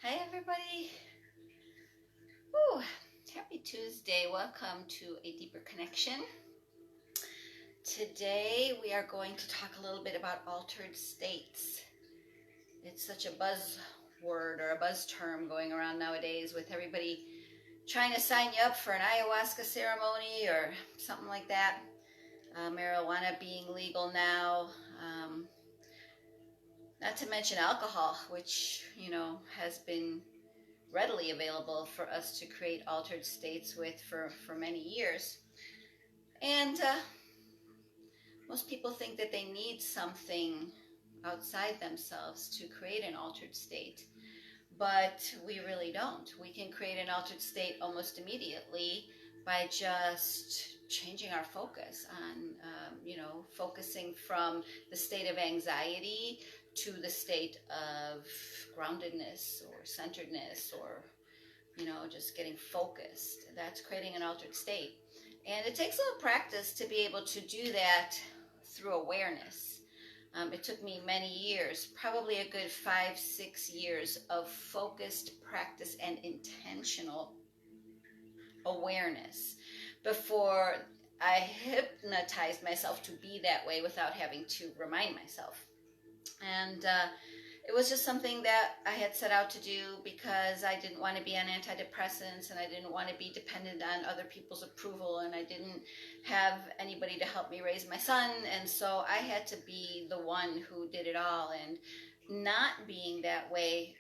Hi, everybody. Woo. Happy Tuesday. Welcome to A Deeper Connection. Today, we are going to talk a little bit about altered states. It's such a buzzword or a buzz term going around nowadays with everybody trying to sign you up for an ayahuasca ceremony or something like that. Marijuana being legal now. Um, Not to mention alcohol, which, has been readily available for us to create altered states with for many years. And most people think that they need something outside themselves to create an altered state, but we really don't. We can create an altered state almost immediately by just changing our focus on, focusing from the state of anxiety to the state of groundedness or centeredness or just getting focused. That's creating an altered state. And it takes a little practice to be able to do that through awareness. It took me many years, probably a good 5-6 years of focused practice and intentional awareness before I hypnotized myself to be that way without having to remind myself. And it was just something that I had set out to do because I didn't want to be on antidepressants and I didn't want to be dependent on other people's approval and I didn't have anybody to help me raise my son. And so I had to be the one who did it all. And not being that way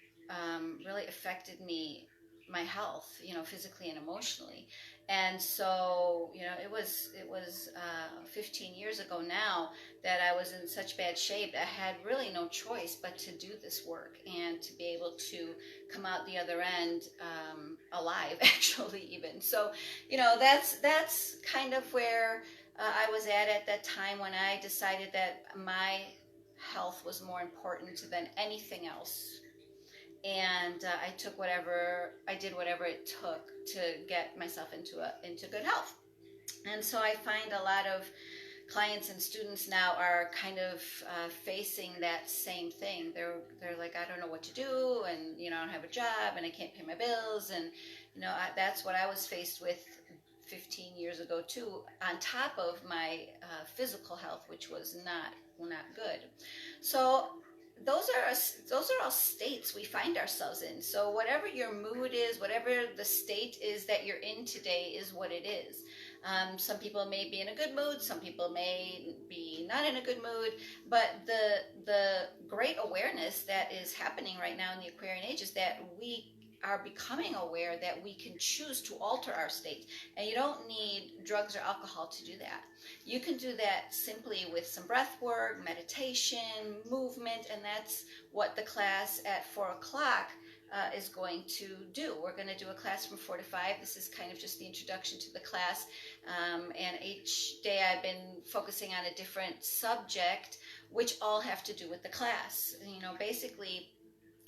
really affected me, my health, physically and emotionally. And so, it was 15 years ago now that I was in such bad shape. I had really no choice but to do this work and to be able to come out the other end alive, actually, even. So, that's kind of where I was at that time when I decided that my health was more important than anything else. And I did whatever it took to get myself into good health. And so I find a lot of clients and students now are kind of facing that same thing. They're like, I don't know what to do, and I don't have a job, and I can't pay my bills, and that's what I was faced with 15 years ago too. On top of my physical health, which was not good. So those are all states we find ourselves in. So whatever your mood is, whatever the state is that you're in today, is what it is. Some people may be in a good mood, some people may be not in a good mood, but the great awareness that is happening right now in the Aquarian age is that we are becoming aware that we can choose to alter our state. And you don't need drugs or alcohol to do that. You can do that simply with some breath work, meditation, movement, and that's what the class at 4 o'clock is going to do. We're going to do a class from 4 to 5. This is kind of just the introduction to the class. And each day I've been focusing on a different subject, which all have to do with the class. Basically,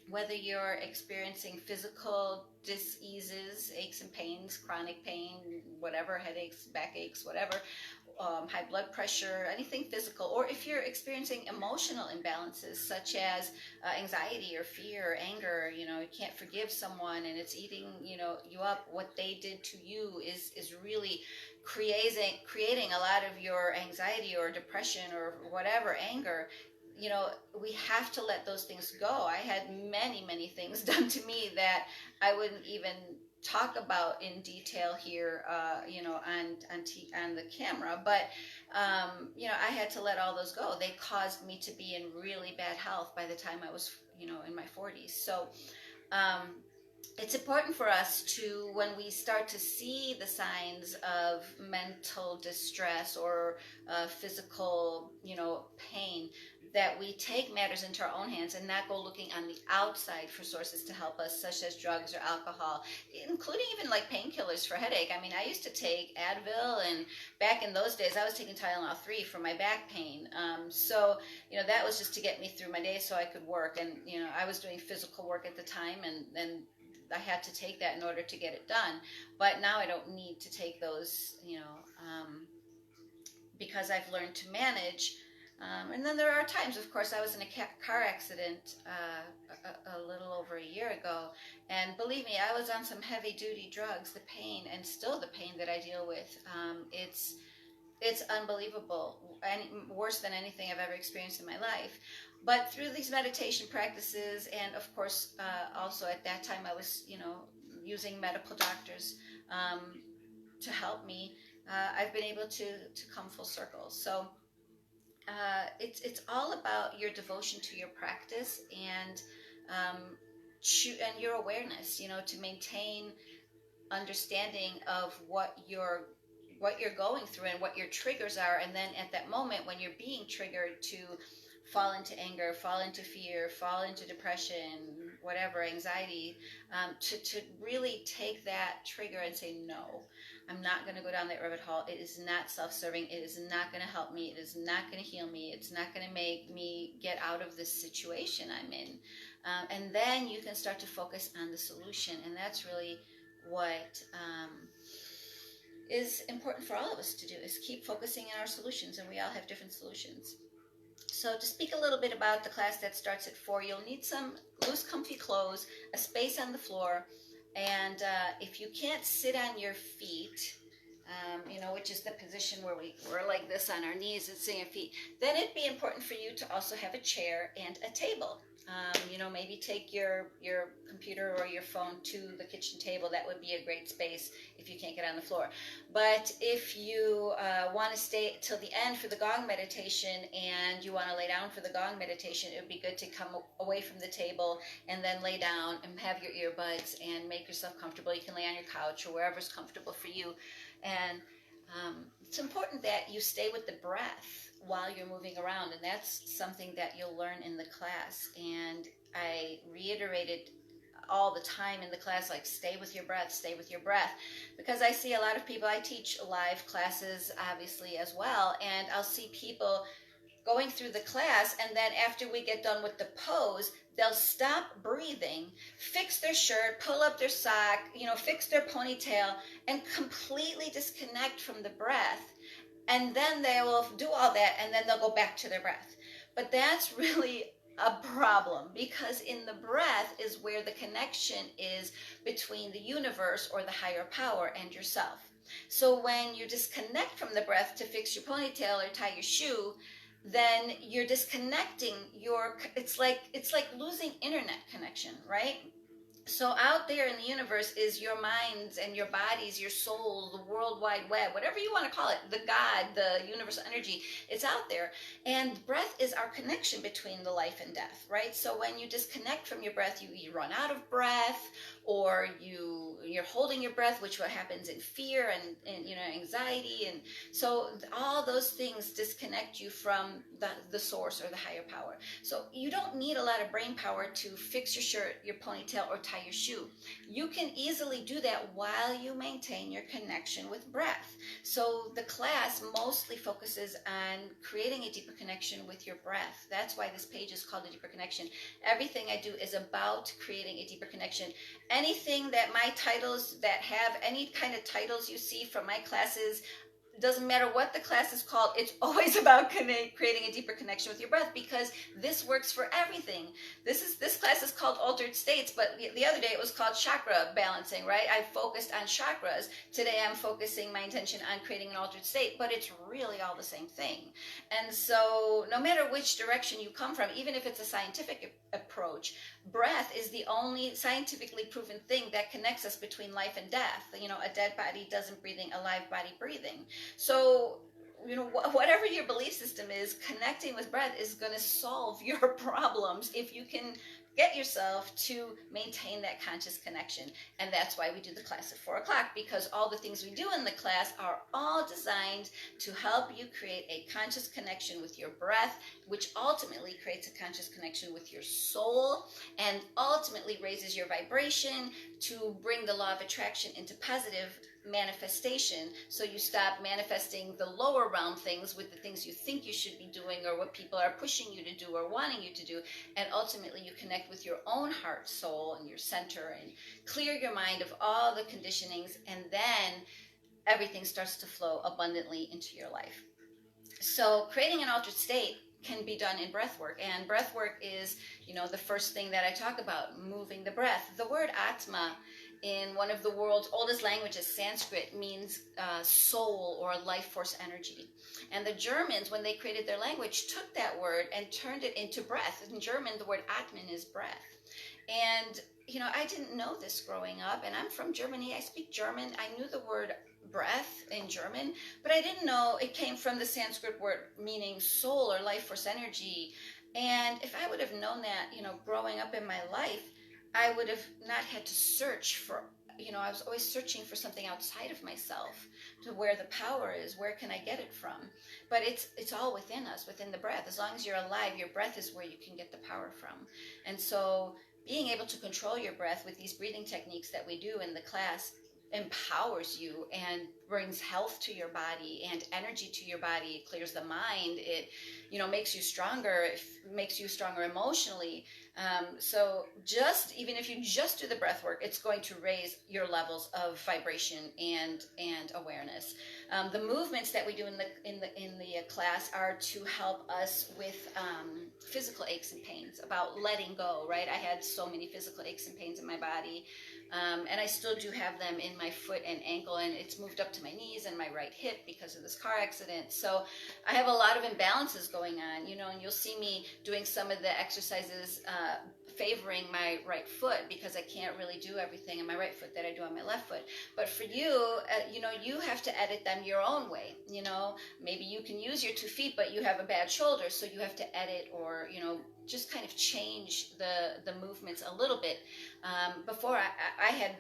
whether you're experiencing physical diseases, aches and pains, chronic pain, whatever, headaches, backaches, whatever, high blood pressure, anything physical, or if you're experiencing emotional imbalances such as anxiety or fear or anger, you can't forgive someone and it's eating, you up, what they did to you is really creating a lot of your anxiety or depression or whatever, anger. We have to let those things go. I had many things done to me that I wouldn't even talk about in detail here, on the camera. But I had to let all those go. They caused me to be in really bad health by the time I was, in my 40s. So um, it's important for us to, when we start to see the signs of mental distress or physical, pain, that we take matters into our own hands and not go looking on the outside for sources to help us, such as drugs or alcohol, including even like painkillers for headache. I mean, I used to take Advil, and back in those days, I was taking Tylenol 3 for my back pain. So, that was just to get me through my day so I could work. And, I was doing physical work at the time, and I had to take that in order to get it done. But now I don't need to take those, because I've learned to manage And then there are times, of course, I was in a car accident a little over a year ago, and believe me, I was on some heavy duty drugs. The pain, and still the pain that I deal with, it's unbelievable, and worse than anything I've ever experienced in my life. But through these meditation practices, and of course, also at that time, I was, using medical doctors um, to help me. I've been able to come full circle. So it's all about your devotion to your practice and um, and your awareness. To maintain understanding of what you're going through and what your triggers are, and then at that moment when you're being triggered, to fall into anger, fall into fear, fall into depression, whatever, anxiety, to really take that trigger and say, no, I'm not going to go down that rabbit hole. It is not self-serving. It is not going to help me. It is not going to heal me. It's not going to make me get out of this situation I'm in. And then you can start to focus on the solution. And that's really what is important for all of us to do, is keep focusing on our solutions. And we all have different solutions. So to speak a little bit about the class that starts at 4, you'll need some loose, comfy clothes, a space on the floor, and if you can't sit on your feet, which is the position where we're like this on our knees and sitting our feet, then it'd be important for you to also have a chair and a table. Maybe take your computer or your phone to the kitchen table. That would be a great space if you can't get on the floor. But if you want to stay till the end for the gong meditation, and you want to lay down for the gong meditation, it would be good to come away from the table and then lay down and have your earbuds and make yourself comfortable. You can lay on your couch or wherever's comfortable for you. And it's important that you stay with the breath while you're moving around, and that's something that you'll learn in the class. And I reiterated all the time in the class, like, stay with your breath, stay with your breath, because I see a lot of people. I teach live classes obviously as well, and I'll see people going through the class, and then after we get done with the pose, they'll stop breathing, fix their shirt, pull up their sock, fix their ponytail, and completely disconnect from the breath. And then they will do all that, and then they'll go back to their breath. But that's really a problem, because in the breath is where the connection is between the universe or the higher power and yourself. So when you disconnect from the breath to fix your ponytail or tie your shoe, then you're disconnecting it's like losing internet connection, right? So out there in the universe is your minds and your bodies, your soul, the world wide web, whatever you want to call it, the God, the universal energy, it's out there. And breath is our connection between the life and death, right? So when you disconnect from your breath, you run out of breath, or you're holding your breath, which what happens in fear and anxiety. And so all those things disconnect you from the source or the higher power. So you don't need a lot of brain power to fix your shirt, your ponytail, or tie your shoe. You can easily do that while you maintain your connection with breath. So the class mostly focuses on creating a deeper connection with your breath. That's why this page is called A Deeper Connection. Everything I do is about creating a deeper connection. Anything that my titles that have any kind of titles you see from my classes, doesn't matter what the class is called, it's always about creating a deeper connection with your breath, because this works for everything. This class is called Altered States, but the other day it was called Chakra Balancing, right? I focused on chakras. Today I'm focusing my intention on creating an altered state, but it's really all the same thing. And so no matter which direction you come from, even if it's a scientific approach, breath is the only scientifically proven thing that connects us between life and death. A dead body doesn't breathing, a live body breathing. So, whatever your belief system is, connecting with breath is going to solve your problems if you can get yourself to maintain that conscious connection. And that's why we do the class at 4 o'clock, because all the things we do in the class are all designed to help you create a conscious connection with your breath, which ultimately creates a conscious connection with your soul, and ultimately raises your vibration to bring the law of attraction into positive manifestation. So you stop manifesting the lower realm things with the things you think you should be doing, or what people are pushing you to do or wanting you to do, and ultimately you connect with your own heart, soul, and your center, and clear your mind of all the conditionings, and then everything starts to flow abundantly into your life. So creating an altered state can be done in breath work, and breath work is, the first thing that I talk about, moving the breath. The word atma in one of the world's oldest languages, Sanskrit, means soul or life force energy. And the Germans, when they created their language, took that word and turned it into breath. In German, the word atman is breath. And I didn't know this growing up, and I'm from Germany. I speak German. I knew the word breath in German, but I didn't know it came from the Sanskrit word meaning soul or life force energy. And if I would have known that, growing up in my life, I would have not had to search for, I was always searching for something outside of myself, to where the power is, where can I get it from? But it's all within us, within the breath. As long as you're alive, your breath is where you can get the power from. And so being able to control your breath with these breathing techniques that we do in the class empowers you and brings health to your body and energy to your body. It clears the mind. It makes you stronger. It makes you stronger emotionally. So just even if you just do the breath work, it's going to raise your levels of vibration and awareness. The movements that we do in the class are to help us with physical aches and pains, about letting go. Right? I had so many physical aches and pains in my body. And I still do have them in my foot and ankle, and it's moved up to my knees and my right hip because of this car accident. So I have a lot of imbalances going on, and you'll see me doing some of the exercises favoring my right foot because I can't really do everything in my right foot that I do on my left foot. But for you, you have to edit them your own way. Maybe you can use your 2 feet, but you have a bad shoulder, so you have to edit or, just kind of change the movements a little bit. Before I had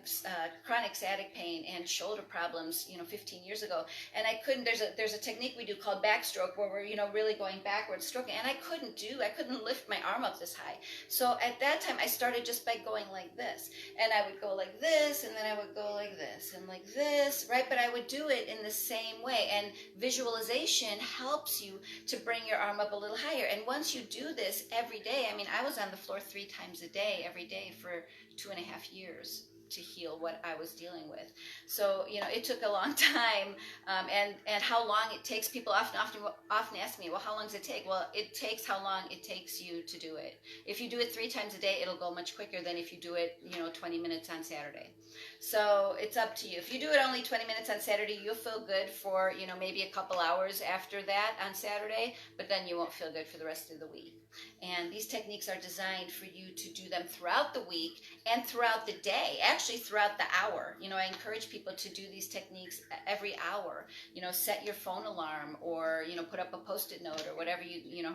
chronic sciatic pain and shoulder problems, 15 years ago, and I couldn't. There's a technique we do called backstroke where we're, really going backwards, stroking, and I couldn't lift my arm up this high. So at that time, I started just by going like this, and I would go like this, and then I would go like this, and like this, right? But I would do it in the same way, and visualization helps you to bring your arm up a little higher. And once you do this every day, I was on the floor 3 times a day, every day for 2.5 years to heal what I was dealing with. So, it took a long time, and how long it takes. People often ask me, well, how long does it take? Well, it takes how long it takes you to do it. If you do it 3 times a day, it'll go much quicker than if you do it, 20 minutes on Saturday. So it's up to you. If you do it only 20 minutes on Saturday, you'll feel good for, maybe a couple hours after that on Saturday, but then you won't feel good for the rest of the week. And these techniques are designed for you to do them throughout the week and throughout the day, actually throughout the hour. I encourage people to do these techniques every hour. Set your phone alarm or, put up a Post-it note or whatever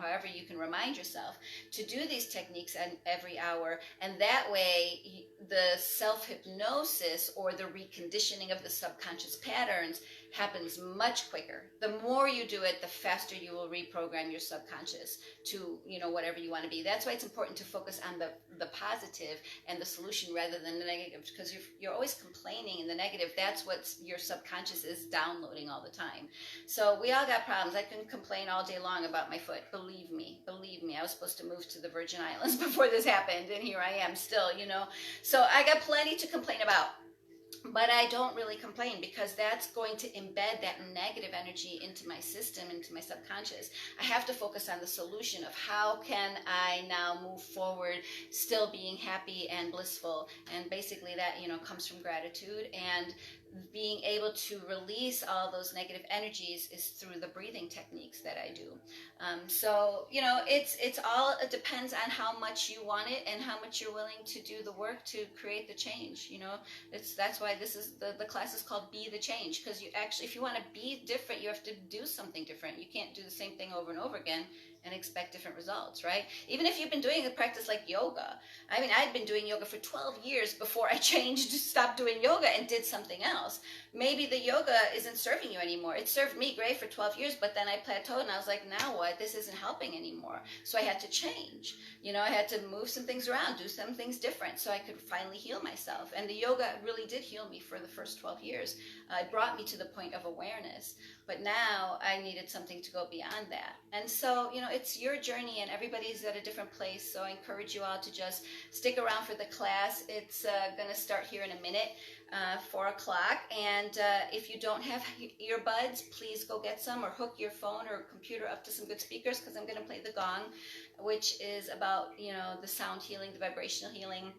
however you can remind yourself to do these techniques every hour. And that way, the self-hypnosis or the reconditioning of the subconscious patterns happens much quicker. The more you do it, the faster you will reprogram your subconscious to, whatever you want to be. That's why it's important to focus on the positive and the solution rather than the negative, because you're always complaining in the negative. That's what your subconscious is downloading all the time. So we all got problems. I can complain all day long about my foot. Believe me. I was supposed to move to the Virgin Islands before this happened, and here I am still, So I got plenty to complain about. But I don't really complain because that's going to embed that negative energy into my system, into my subconscious. I have to focus on the solution of how can I now move forward still being happy and blissful. And basically that, comes from gratitude, and being able to release all those negative energies is through the breathing techniques that I do. So, it depends on how much you want it and how much you're willing to do the work to create the change. That's why this is the class is called Be the Change, because you actually, if you want to be different, you have to do something different. You can't do the same thing over and over again and expect different results, right? Even if you've been doing a practice like yoga. I'd been doing yoga for 12 years before I stopped doing yoga and did something else. Maybe the yoga isn't serving you anymore. It served me great for 12 years, but then I plateaued and I was like, now what? This isn't helping anymore. So I had to change. I had to move some things around, do some things different so I could finally heal myself. And the yoga really did heal me for the first 12 years. It brought me to the point of awareness. But now I needed something to go beyond that. And so, it's your journey and everybody's at a different place. So I encourage you all to just stick around for the class. It's going to start here in a minute, 4 o'clock. And if you don't have earbuds, please go get some or hook your phone or computer up to some good speakers, because I'm going to play the gong, which is about, the sound healing, the vibrational healing.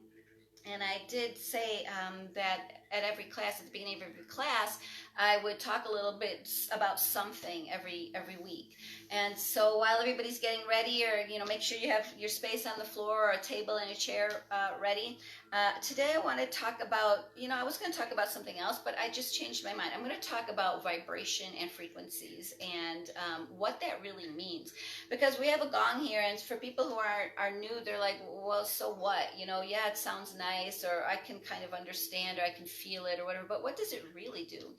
And I did say that at every class, at the beginning of every class, I would talk a little bit about something every week. And so while everybody's getting ready, or make sure you have your space on the floor or a table and a chair ready. Today I want to talk about, I was going to talk about something else, but I just changed my mind. I'm going to talk about vibration and frequencies and what that really means. Because we have a gong here, and for people who are new, they're like, well, so what? Yeah, it sounds nice, or I can kind of understand, or I can feel it, or whatever, but what does it really do?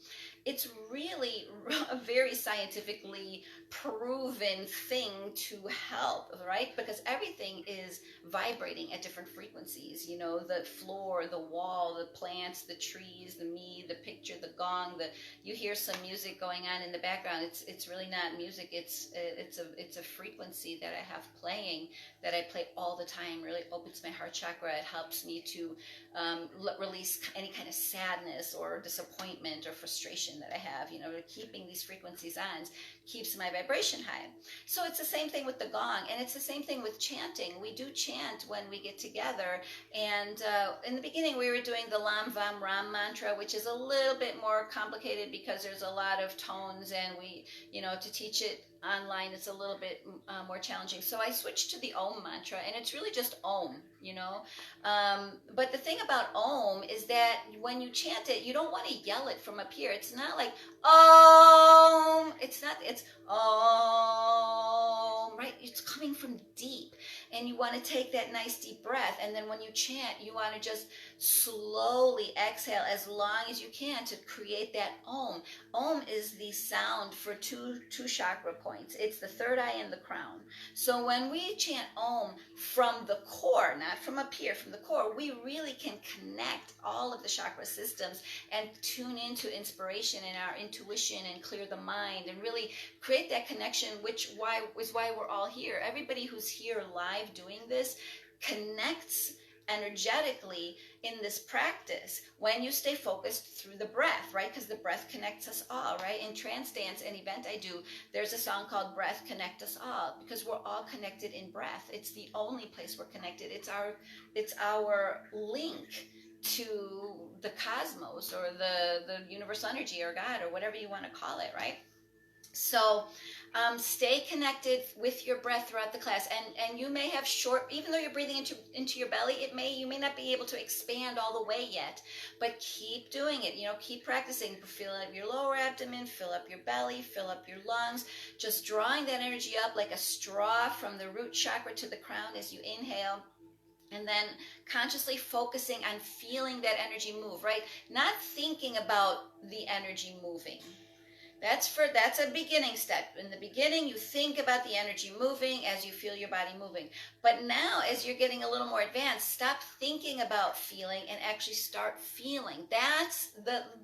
It's really a very scientifically proven thing to help, right? Because everything is vibrating at different frequencies. The floor, the wall, the plants, the trees, the me, the picture, the gong. You hear some music going on in the background. It's really not music. It's a frequency that I have playing, that I play all the time. Really opens my heart chakra. It helps me to release any kind of sadness or disappointment or frustration that I have. Keeping these frequencies on keeps my vibration high. So it's the same thing with the gong, and it's the same thing with chanting. We do chant when we get together, and in the beginning we were doing the Lam Vam Ram mantra, which is a little bit more complicated because there's a lot of tones, and we, to teach it online, it's a little bit more challenging. So I switched to the Om mantra, and it's really just Om, but the thing about Om is that when you chant it, you don't want to yell it from up here. It's not like Om. It's not. It's Om, right? It's coming from deep, and you want to take that nice deep breath. And then when you chant, you want to just slowly exhale as long as you can to create that Om. Om is the sound for two chakra points. It's the third eye and the crown. So when we chant Om from the core, not from up here, from the core, we really can connect all of the chakra systems and tune into inspiration and our intuition and clear the mind and really create that connection, which is why we're all here. Everybody who's here live doing this connects energetically in this practice when you stay focused through the breath, right? Because the breath connects us all, right? In trance dance, an event I do, there's a song called Breath Connect Us All, because we're all connected in breath. It's the only place we're connected. It's our link to the cosmos, or the universal energy, or God, or whatever you want to call it, right? So stay connected with your breath throughout the class, and you may have even though you're breathing into your belly, you may not be able to expand all the way yet, but keep doing it. Keep practicing. Fill up your lower abdomen, fill up your belly, fill up your lungs, just drawing that energy up like a straw from the root chakra to the crown as you inhale. And then consciously focusing on feeling that energy move, right? Not thinking about the energy moving. That's a beginning step. In the beginning, you think about the energy moving as you feel your body moving. But now, as you're getting a little more advanced, stop thinking about feeling and actually start feeling. That's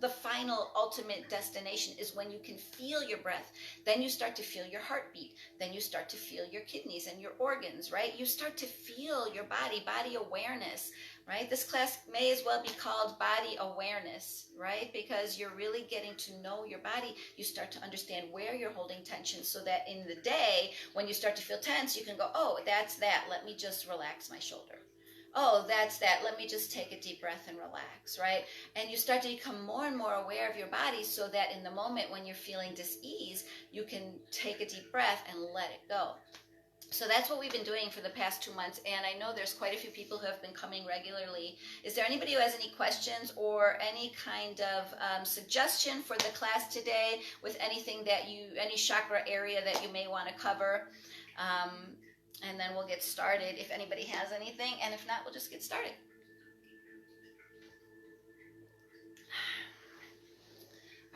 the final ultimate destination, is when you can feel your breath. Then you start to feel your heartbeat. Then you start to feel your kidneys and your organs, right? You start to feel your body awareness, right? This class may as well be called body awareness, right? Because you're really getting to know your body. You start to understand where you're holding tension, so that in the day, when you start to feel tense, you can go, oh, that's that. Let me just relax my shoulder. Oh, that's that. Let me just take a deep breath and relax, right? And you start to become more and more aware of your body, so that in the moment when you're feeling dis-ease, you can take a deep breath and let it go. So that's what we've been doing for the past 2 months, and I know there's quite a few people who have been coming regularly. Is there anybody who has any questions or any kind of suggestion for the class today, with anything any chakra area that you may want to cover? And then we'll get started if anybody has anything, and if not, we'll just get started.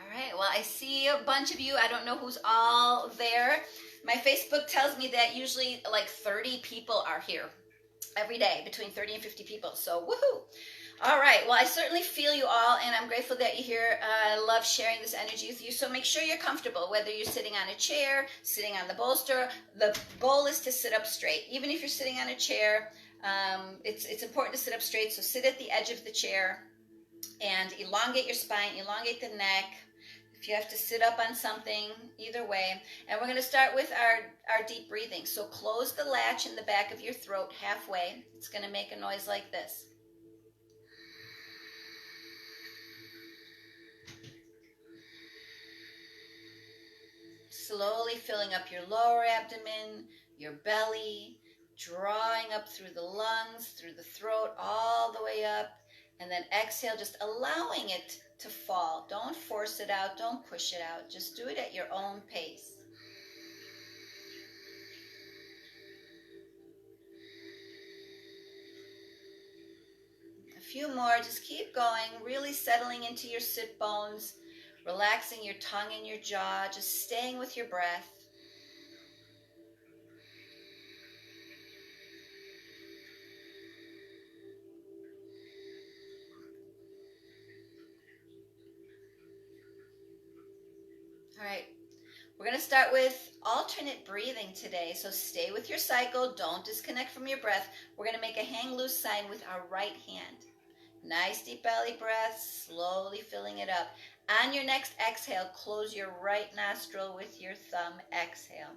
All right, well, I see a bunch of you. I don't know who's all there. My Facebook tells me that usually like 30 people are here. every day between 30 and 50 people. So woohoo! All right. Well, I certainly feel you all, and I'm grateful that you're here. I love sharing this energy with you. So make sure you're comfortable, whether you're sitting on a chair, sitting on the bolster. The goal is to sit up straight. Even if you're sitting on a chair, it's important to sit up straight. So sit at the edge of the chair and elongate your spine, elongate the neck. If you have to sit up on something, either way. And we're going to start with our deep breathing. So close the latch in the back of your throat halfway. It's going to make a noise like this. Slowly filling up your lower abdomen, your belly, drawing up through the lungs, through the throat, all the way up. And then exhale, just allowing it to fall. Don't force it out. Don't push it out. Just do it at your own pace. A few more. Just keep going. Really settling into your sit bones. Relaxing your tongue and your jaw. Just staying with your breath. All right. We're going to start with alternate breathing today. So stay with your cycle. Don't disconnect from your breath. We're going to make a hang loose sign with our right hand. Nice deep belly breath, slowly filling it up. On your next exhale, close your right nostril with your thumb. Exhale.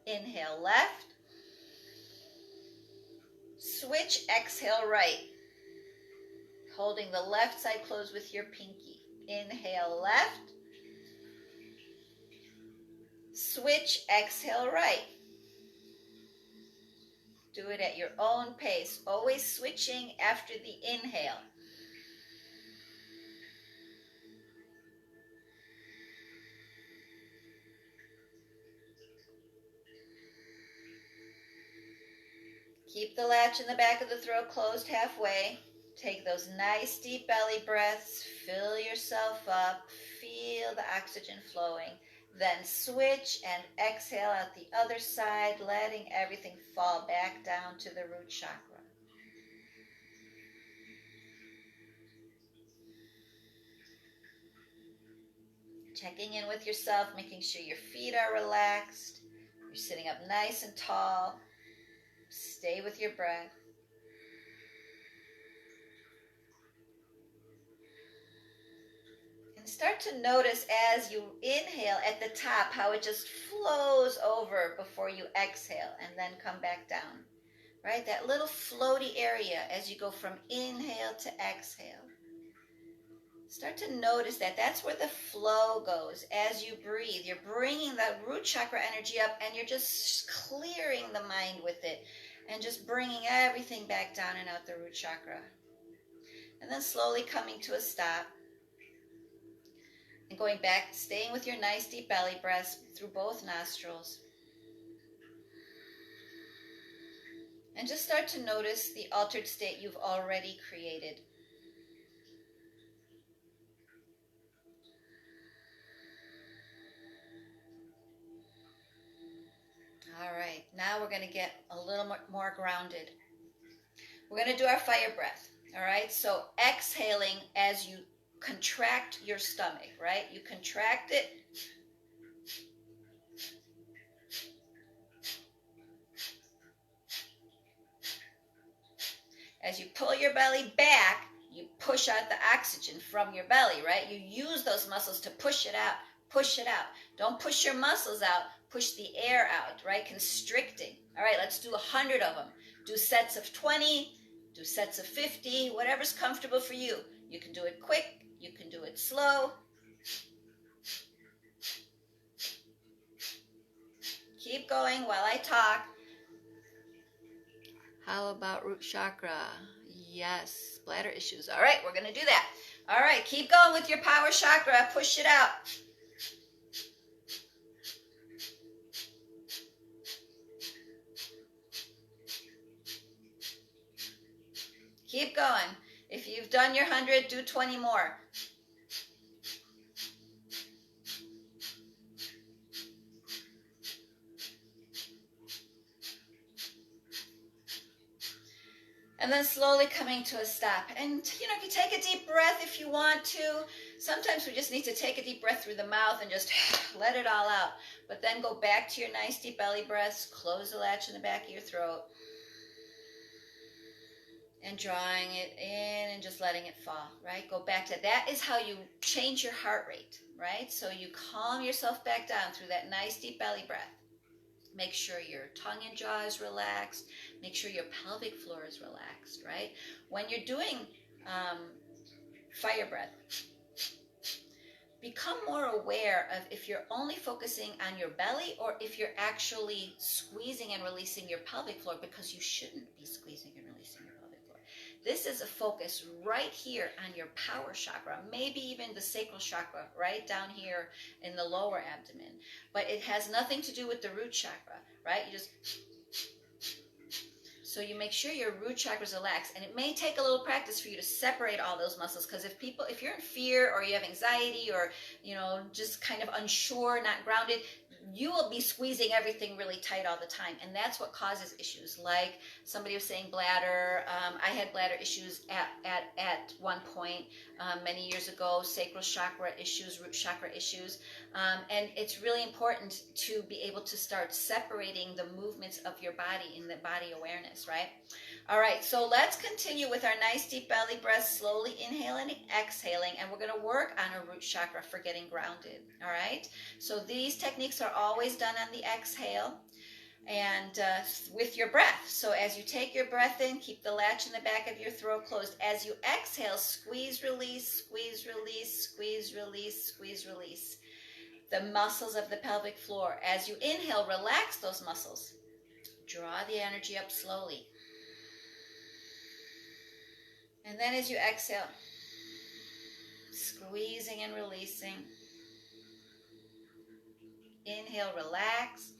Inhale left. Switch, exhale right. Holding the left side closed with your pinky. Inhale left. Switch, exhale right. Do it at your own pace, always switching after the inhale. Keep the latch in the back of the throat closed halfway. Take those nice deep belly breaths. Fill yourself up. Feel the oxygen flowing. Then switch and exhale out the other side, letting everything fall back down to the root chakra. Checking in with yourself, making sure your feet are relaxed. You're sitting up nice and tall. Stay with your breath. And start to notice as you inhale at the top how it just flows over before you exhale and then come back down. Right? That little floaty area as you go from inhale to exhale. Start to notice that. That's where the flow goes as you breathe. You're bringing that root chakra energy up and you're just clearing the mind with it and just bringing everything back down and out the root chakra. And then slowly coming to a stop and going back, staying with your nice deep belly breaths through both nostrils. And just start to notice the altered state you've already created. All right, now we're going to get a little more grounded. We're going to do our fire breath. All right, so exhaling as you contract your stomach, right? You contract it. As you pull your belly back, you push out the oxygen from your belly, right? You use those muscles to push it out, push it out. Don't push your muscles out, push the air out, right? Constricting. All right, let's do 100 of them. Do sets of 20, do sets of 50, whatever's comfortable for you. You can do it quick, you can do it slow. Keep going while I talk. How about root chakra? Yes, bladder issues. All right, we're going to do that. All right, keep going with your power chakra. Push it out. Keep going. If you've done your 100, do 20 more. And then slowly coming to a stop. And, you can take a deep breath if you want to. Sometimes we just need to take a deep breath through the mouth and just let it all out. But then go back to your nice deep belly breaths. Close the latch in the back of your throat. And drawing it in and just letting it fall, right? Go back to that is how you change your heart rate, right? So you calm yourself back down through that nice deep belly breath. Make sure your tongue and jaw is relaxed. Make sure your pelvic floor is relaxed, right? When you're doing fire breath, become more aware of if you're only focusing on your belly or if you're actually squeezing and releasing your pelvic floor, because you shouldn't be squeezing and releasing your pelvic floor. This is a focus right here on your power chakra, maybe even the sacral chakra, right down here in the lower abdomen. But it has nothing to do with the root chakra, right? So you make sure your root chakra is relaxed, and it may take a little practice for you to separate all those muscles, because if you're in fear or you have anxiety or just kind of unsure, not grounded, you will be squeezing everything really tight all the time, and that's what causes issues. Like somebody was saying bladder. I had bladder issues at one point many years ago. Sacral chakra issues, root chakra issues, and it's really important to be able to start separating the movements of your body in the body awareness, right? All right, so let's continue with our nice deep belly breath, slowly inhaling and exhaling, and we're going to work on our root chakra for getting grounded. All right, so these techniques are always done on the exhale and with your breath. So as you take your breath in, keep the latch in the back of your throat closed. As you exhale, squeeze, release, squeeze, release, squeeze, release, squeeze, release the muscles of the pelvic floor. As you inhale, relax those muscles. Draw the energy up slowly. And then as you exhale, squeezing and releasing. Inhale, relax.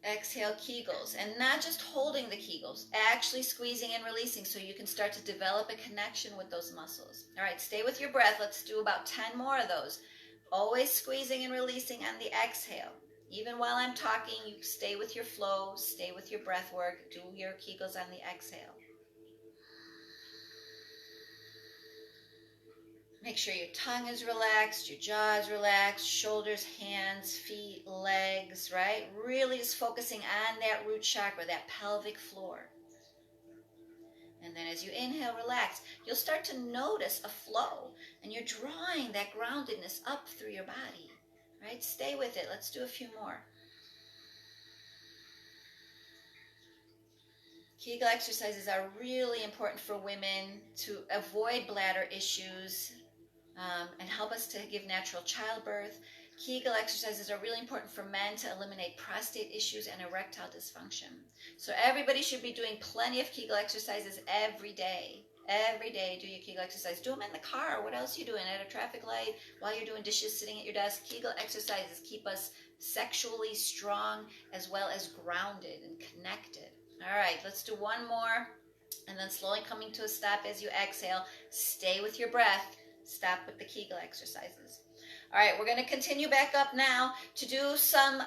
Exhale, Kegels. And not just holding the Kegels, actually squeezing and releasing so you can start to develop a connection with those muscles. All right, stay with your breath. Let's do about 10 more of those. Always squeezing and releasing on the exhale. Even while I'm talking, you stay with your flow, stay with your breath work, do your Kegels on the exhale. Make sure your tongue is relaxed, your jaw is relaxed, shoulders, hands, feet, legs, right? Really just focusing on that root chakra, that pelvic floor. And then as you inhale, relax, you'll start to notice a flow, and you're drawing that groundedness up through your body, right? Stay with it. Let's do a few more. Kegel exercises are really important for women to avoid bladder issues, and help us to give natural childbirth. Kegel exercises are really important for men to eliminate prostate issues and erectile dysfunction. So everybody should be doing plenty of Kegel exercises every day. Every day do your Kegel exercise. Do them in the car. What else are you doing? At a traffic light, while you're doing dishes, sitting at your desk. Kegel exercises keep us sexually strong as well as grounded and connected. All right, let's do one more. And then slowly coming to a stop as you exhale. Stay with your breath. Stop with the Kegel exercises. All right, we're going to continue back up now to do some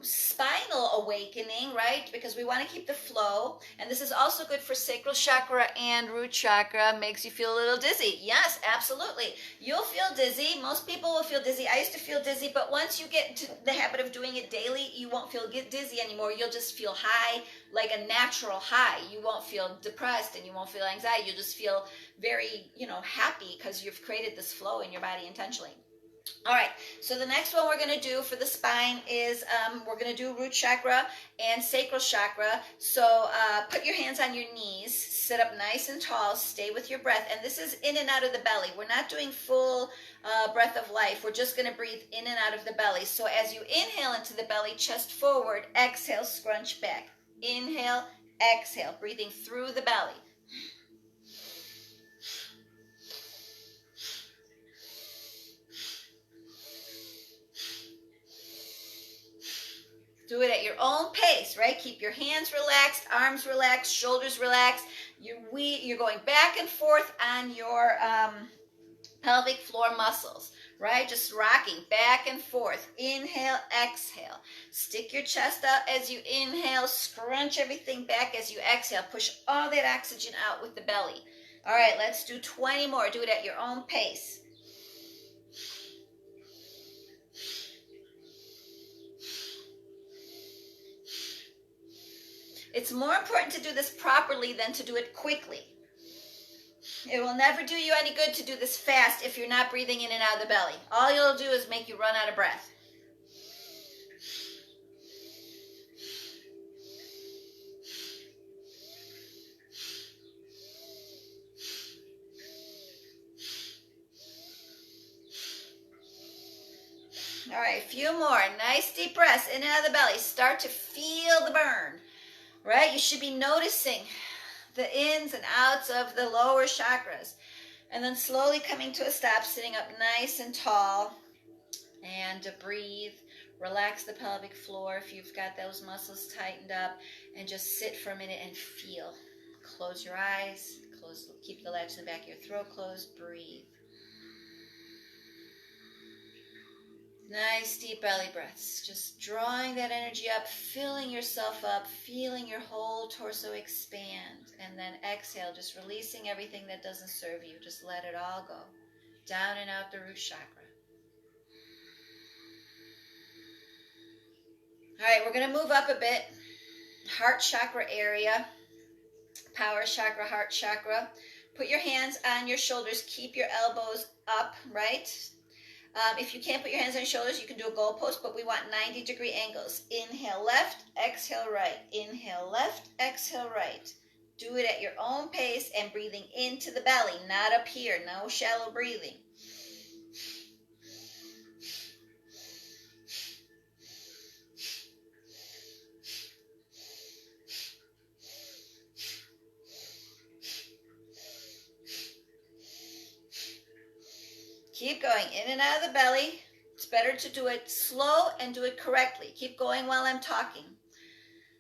spinal awakening, right? Because we want to keep the flow. And this is also good for sacral chakra and root chakra. Makes you feel a little dizzy. Yes, absolutely. You'll feel dizzy. Most people will feel dizzy. I used to feel dizzy, but once you get into the habit of doing it daily, you won't get dizzy anymore. You'll just feel high, like a natural high. You won't feel depressed and you won't feel anxiety. You'll just feel very, happy because you've created this flow in your body intentionally. All right, so the next one we're going to do for the spine is we're going to do root chakra and sacral chakra. So put your hands on your knees, sit up nice and tall, stay with your breath. And this is in and out of the belly. We're not doing full breath of life. We're just going to breathe in and out of the belly. So as you inhale into the belly, chest forward, exhale, scrunch back. Inhale, exhale, breathing through the belly. Do it at your own pace, right? Keep your hands relaxed, arms relaxed, shoulders relaxed. You're going back and forth on your pelvic floor muscles, right? Just rocking back and forth. Inhale, exhale. Stick your chest out as you inhale. Scrunch everything back as you exhale. Push all that oxygen out with the belly. All right, let's do 20 more. Do it at your own pace. It's more important to do this properly than to do it quickly. It will never do you any good to do this fast if you're not breathing in and out of the belly. All you'll do is make you run out of breath. All right, a few more. Nice deep breaths in and out of the belly. Start to feel the burn, right? You should be noticing the ins and outs of the lower chakras. And then slowly coming to a stop, sitting up nice and tall. And to breathe. Relax the pelvic floor if you've got those muscles tightened up. And just sit for a minute and feel. Close your eyes. Keep the latch in the back of your throat closed. Breathe. Nice deep belly breaths, just drawing that energy up, filling yourself up, feeling your whole torso expand, and then exhale, just releasing everything that doesn't serve you. Just let it all go, down and out the root chakra. All right, we're going to move up a bit. Heart chakra area, power chakra, heart chakra. Put your hands on your shoulders, keep your elbows up, right? If you can't put your hands on your shoulders, you can do a goalpost, but we want 90-degree angles. Inhale left, exhale right. Inhale left, exhale right. Do it at your own pace and breathing into the belly, not up here. No shallow breathing. Keep going in and out of the belly. It's better to do it slow and do it correctly. Keep going while I'm talking.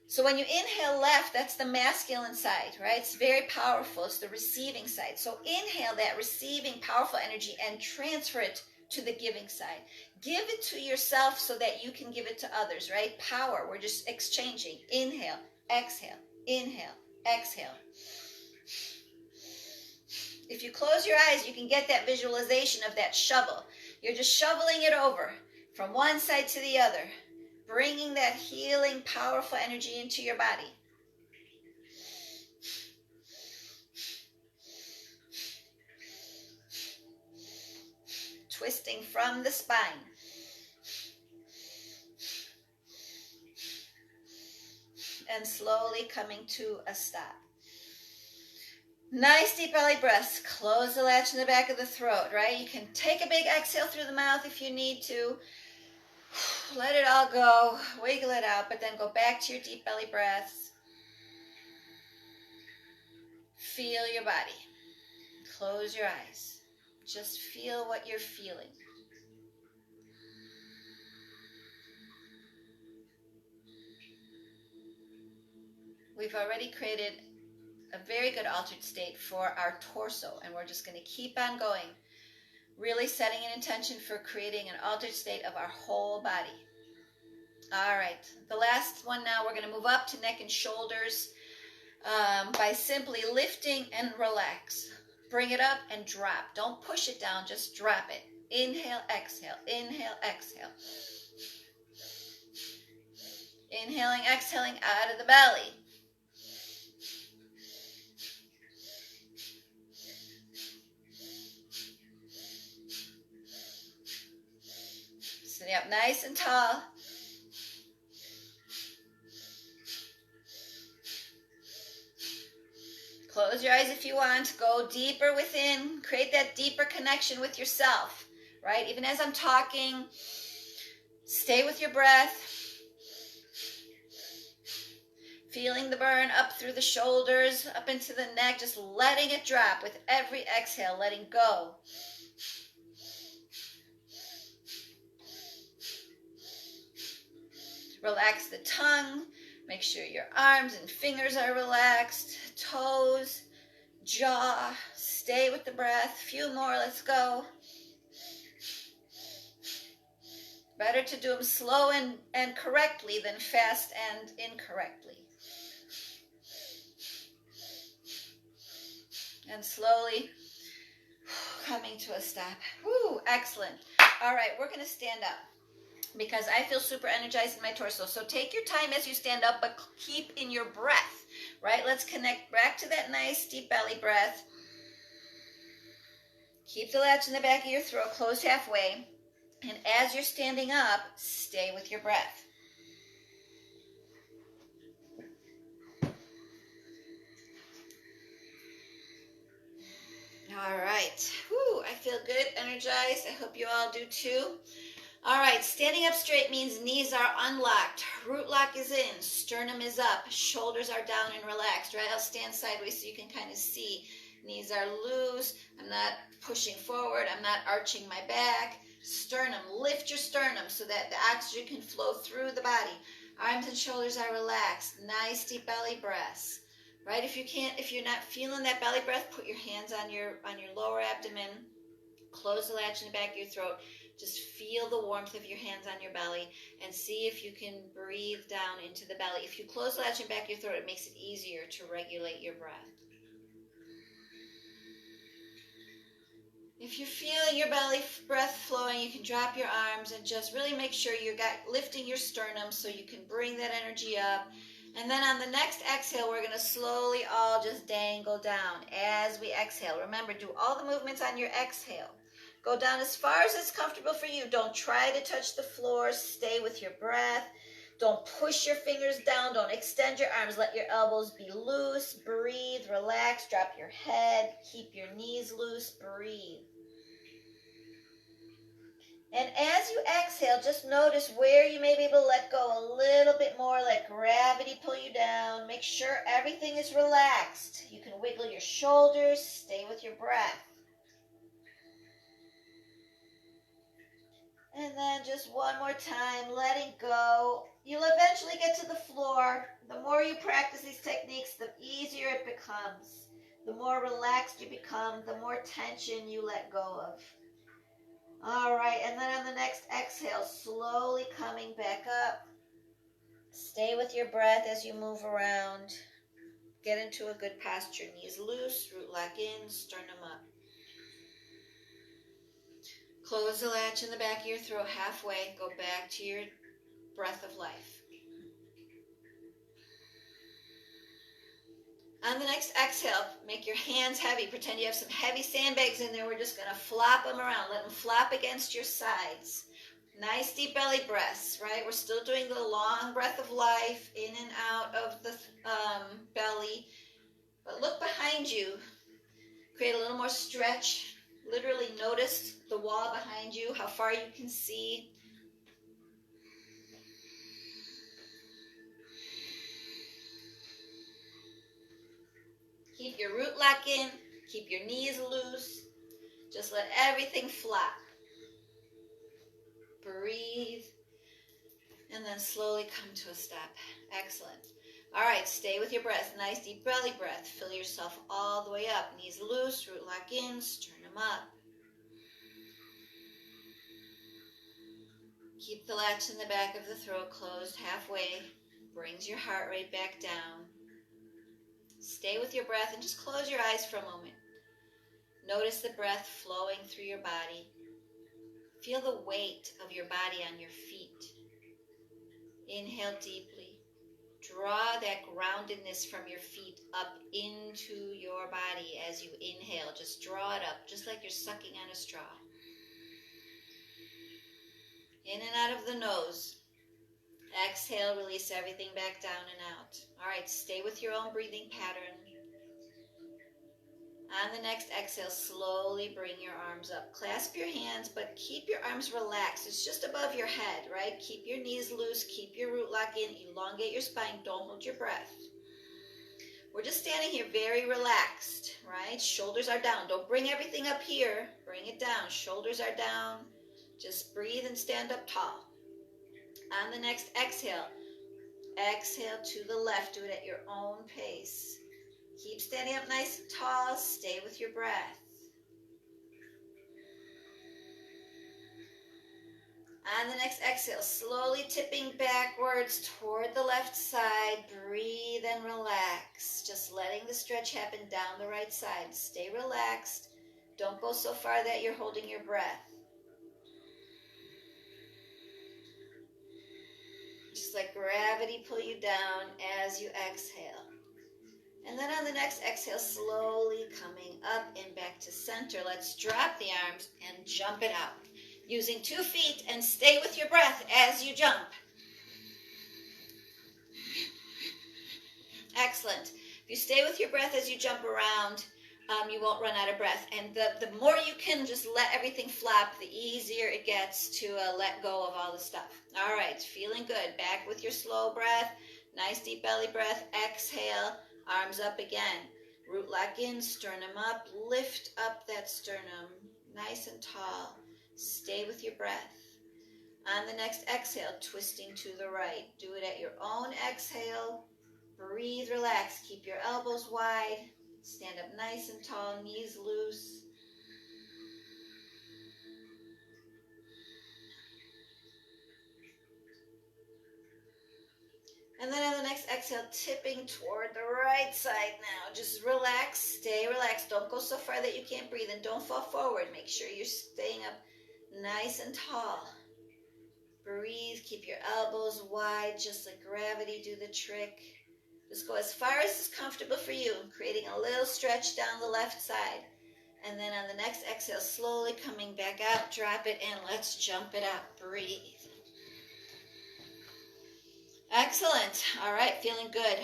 So when you inhale left, that's the masculine side, right? It's very powerful. It's the receiving side. So inhale that receiving powerful energy and transfer it to the giving side. Give it to yourself so that you can give it to others, right? Power. We're just exchanging. Inhale, exhale, inhale, exhale. If you close your eyes, you can get that visualization of that shovel. You're just shoveling it over from one side to the other, bringing that healing, powerful energy into your body. Twisting from the spine. And slowly coming to a stop. Nice deep belly breaths. Close the latch in the back of the throat, right? You can take a big exhale through the mouth if you need to. Let it all go. Wiggle it out, but then go back to your deep belly breaths. Feel your body. Close your eyes. Just feel what you're feeling. We've already created a very good altered state for our torso, and we're just going to keep on going, really setting an intention for creating an altered state of our whole body. All right, the last one now, we're going to move up to neck and shoulders by simply lifting and relax. Bring it up and drop. Don't push it down, just drop it. Inhale, exhale, inhale, exhale. Inhaling, exhaling out of the belly. Sitting up nice and tall. Close your eyes if you want. Go deeper within. Create that deeper connection with yourself, right? Even as I'm talking, stay with your breath. Feeling the burn up through the shoulders, up into the neck, just letting it drop with every exhale, letting go. Relax the tongue. Make sure your arms and fingers are relaxed. Toes, jaw. Stay with the breath. Few more. Let's go. Better to do them slow and correctly than fast and incorrectly. And slowly coming to a stop. Woo, excellent. All right, we're going to stand up because I feel super energized in my torso. So take your time as you stand up, but keep in your breath, right? Let's connect back to that nice deep belly breath. Keep the latch in the back of your throat closed halfway. And as you're standing up, stay with your breath. All right. Whew, I feel good, energized. I hope you all do too. All right, standing up straight means knees are unlocked, root lock is in, sternum is up, shoulders are down and relaxed, right? I'll stand sideways so you can kind of see. Knees are loose, I'm not pushing forward, I'm not arching my back. Sternum, lift your sternum so that the oxygen can flow through the body. Arms and shoulders are relaxed, nice deep belly breaths, right? If you're not feeling that belly breath, put your hands on your lower abdomen, close the latch in the back of your throat. Just feel the warmth of your hands on your belly and see if you can breathe down into the belly. If you close the latch in the back of your throat, it makes it easier to regulate your breath. If you're feeling your belly breath flowing, you can drop your arms and just really make sure you're lifting your sternum so you can bring that energy up. And then on the next exhale, we're going to slowly all just dangle down as we exhale. Remember, do all the movements on your exhale. Go down as far as it's comfortable for you. Don't try to touch the floor. Stay with your breath. Don't push your fingers down. Don't extend your arms. Let your elbows be loose. Breathe, relax, drop your head. Keep your knees loose. Breathe. And as you exhale, just notice where you may be able to let go a little bit more, let gravity pull you down. Make sure everything is relaxed. You can wiggle your shoulders. Stay with your breath. And then just one more time, letting go. You'll eventually get to the floor. The more you practice these techniques, the easier it becomes. The more relaxed you become, the more tension you let go of. All right, and then on the next exhale, slowly coming back up. Stay with your breath as you move around. Get into a good posture. Knees loose, root lock in, sternum up. Close the latch in the back of your throat halfway. Go back to your breath of life. On the next exhale, make your hands heavy. Pretend you have some heavy sandbags in there. We're just going to flop them around. Let them flop against your sides. Nice deep belly breaths, right? We're still doing the long breath of life in and out of the belly. But look behind you. Create a little more stretch. Literally notice the wall behind you, how far you can see. Keep your root lock in. Keep your knees loose. Just let everything flop. Breathe. And then slowly come to a stop. Excellent. All right, stay with your breath. Nice deep belly breath. Fill yourself all the way up. Knees loose, root lock in, sternum up. Keep the latch in the back of the throat closed halfway. Brings your heart rate back down. Stay with your breath and just close your eyes for a moment. Notice the breath flowing through your body. Feel the weight of your body on your feet. Inhale deeply. Draw that groundedness from your feet up into your body as you inhale. Just draw it up, just like you're sucking on a straw. In and out of the nose. Exhale, release everything back down and out. All right, stay with your own breathing pattern. On the next exhale, slowly bring your arms up. Clasp your hands, but keep your arms relaxed. It's just above your head, right? Keep your knees loose. Keep your root lock in. Elongate your spine. Don't hold your breath. We're just standing here very relaxed, right? Shoulders are down. Don't bring everything up here. Bring it down. Shoulders are down. Just breathe and stand up tall. On the next exhale, exhale to the left. Do it at your own pace. Keep standing up nice and tall. Stay with your breath. On the next exhale, slowly tipping backwards toward the left side. Breathe and relax. Just letting the stretch happen down the right side. Stay relaxed. Don't go so far that you're holding your breath. Just let gravity pull you down as you exhale. And then on the next exhale, slowly coming up and back to center. Let's drop the arms and jump it out. Using 2 feet, and stay with your breath as you jump. Excellent. If you stay with your breath as you jump around, you won't run out of breath. And the more you can just let everything flop, the easier it gets to let go of all the stuff. All right, feeling good. Back with your slow breath. Nice deep belly breath. Exhale, arms up again. Root lock in, sternum up. Lift up that sternum, nice and tall. Stay with your breath. On the next exhale, twisting to the right. Do it at your own exhale. Breathe, relax. Keep your elbows wide. Stand up nice and tall, knees loose. And then on the next exhale, tipping toward the right side now. Just relax, stay relaxed. Don't go so far that you can't breathe, and don't fall forward. Make sure you're staying up nice and tall. Breathe, keep your elbows wide, just let gravity do the trick. Just go as far as is comfortable for you, creating a little stretch down the left side. And then on the next exhale, slowly coming back out, drop it, and let's jump it out. Breathe. Excellent. All right, feeling good.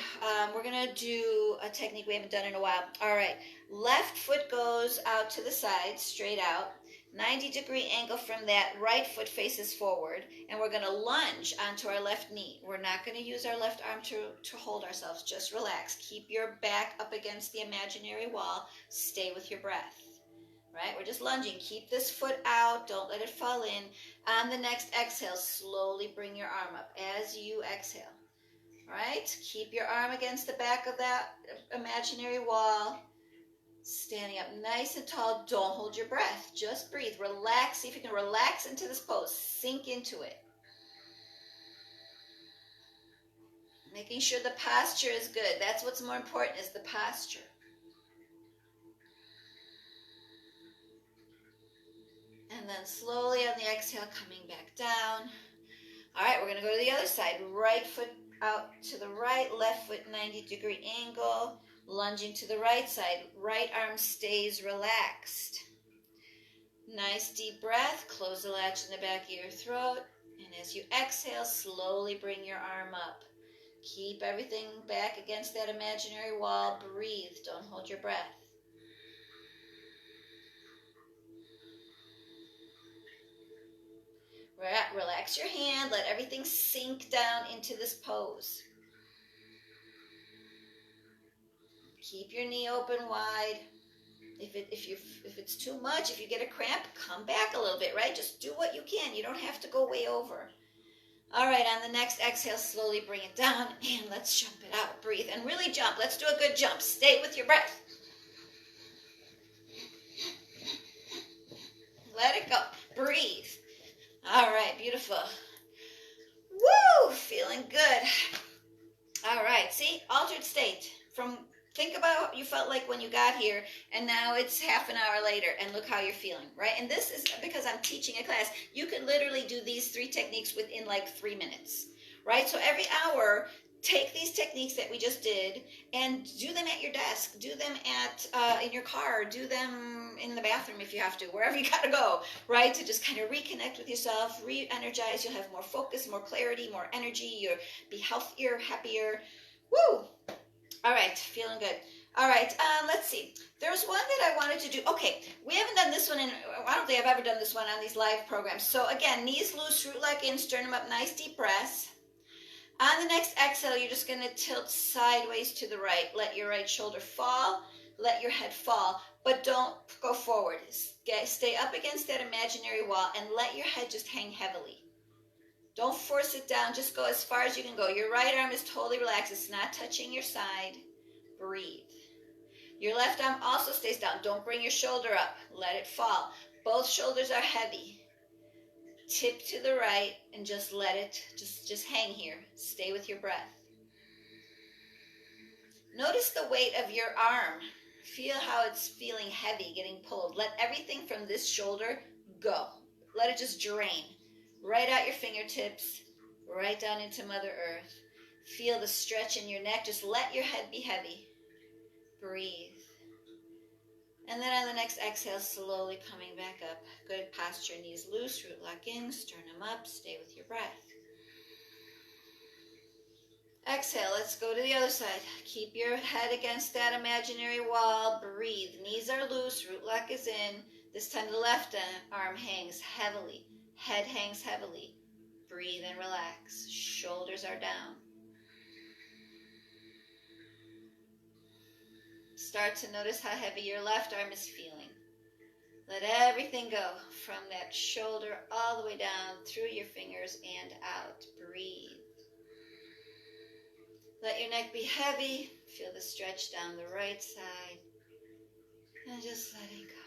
We're going to do a technique we haven't done in a while. All right, left foot goes out to the side, straight out. 90-degree angle from that. Right foot faces forward, and we're going to lunge onto our left knee. We're not going to use our left arm to hold ourselves. Just relax. Keep your back up against the imaginary wall. Stay with your breath. Right? We're just lunging. Keep this foot out. Don't let it fall in. On the next exhale, slowly bring your arm up as you exhale. Right? Keep your arm against the back of that imaginary wall. Standing up nice and tall. Don't hold your breath. Just breathe. Relax. See if you can relax into this pose. Sink into it. Making sure the posture is good. That's what's more important, is the posture. And then slowly on the exhale, coming back down. All right, we're going to go to the other side. Right foot out to the right, left foot 90-degree angle. Lunging to the right side. Right arm stays relaxed. Nice deep breath. Close the latch in the back of your throat. And as you exhale, slowly bring your arm up. Keep everything back against that imaginary wall. Breathe. Don't hold your breath. Relax your hand. Let everything sink down into this pose. Keep your knee open wide. If it's too much, if you get a cramp, come back a little bit, right? Just do what you can. You don't have to go way over. All right, on the next exhale, slowly bring it down, and let's jump it out. Breathe, and really jump. Let's do a good jump. Stay with your breath. Let it go. Breathe. All right, beautiful. Woo! Feeling good. All right, see? Altered state. Think about what you felt like when you got here, and now it's half an hour later, and look how you're feeling, right? And this is because I'm teaching a class. You can literally do these 3 techniques within like 3 minutes, right? So every hour, take these techniques that we just did and do them at your desk. Do them in your car. Do them in the bathroom if you have to, wherever you got to go, right? To just kind of reconnect with yourself, re-energize. You'll have more focus, more clarity, more energy. You'll be healthier, happier. Woo! All right, feeling good. All right, let's see. There's one that I wanted to do. Okay, we haven't done this one I don't think I've ever done this one on these live programs. So again, knees loose, root lock in, sternum up, nice deep breaths. On the next exhale, you're just going to tilt sideways to the right. Let your right shoulder fall. Let your head fall, but don't go forward. Stay up against that imaginary wall and let your head just hang heavily. Don't force it down. Just go as far as you can go. Your right arm is totally relaxed. It's not touching your side. Breathe. Your left arm also stays down. Don't bring your shoulder up. Let it fall. Both shoulders are heavy. Tip to the right and just let it, just hang here. Stay with your breath. Notice the weight of your arm. Feel how it's feeling heavy, getting pulled. Let everything from this shoulder go. Let it just drain. Right out your fingertips, right down into Mother Earth. Feel the stretch in your neck. Just let your head be heavy. Breathe. And then on the next exhale, slowly coming back up. Good posture, knees loose, root lock in, sternum up, stay with your breath. Exhale, let's go to the other side. Keep your head against that imaginary wall. Breathe. Knees are loose, root lock is in. This time the left arm hangs heavily. Head hangs heavily. Breathe and relax. Shoulders are down. Start to notice how heavy your left arm is feeling. Let everything go from that shoulder all the way down through your fingers and out. Breathe. Let your neck be heavy. Feel the stretch down the right side. And just letting go.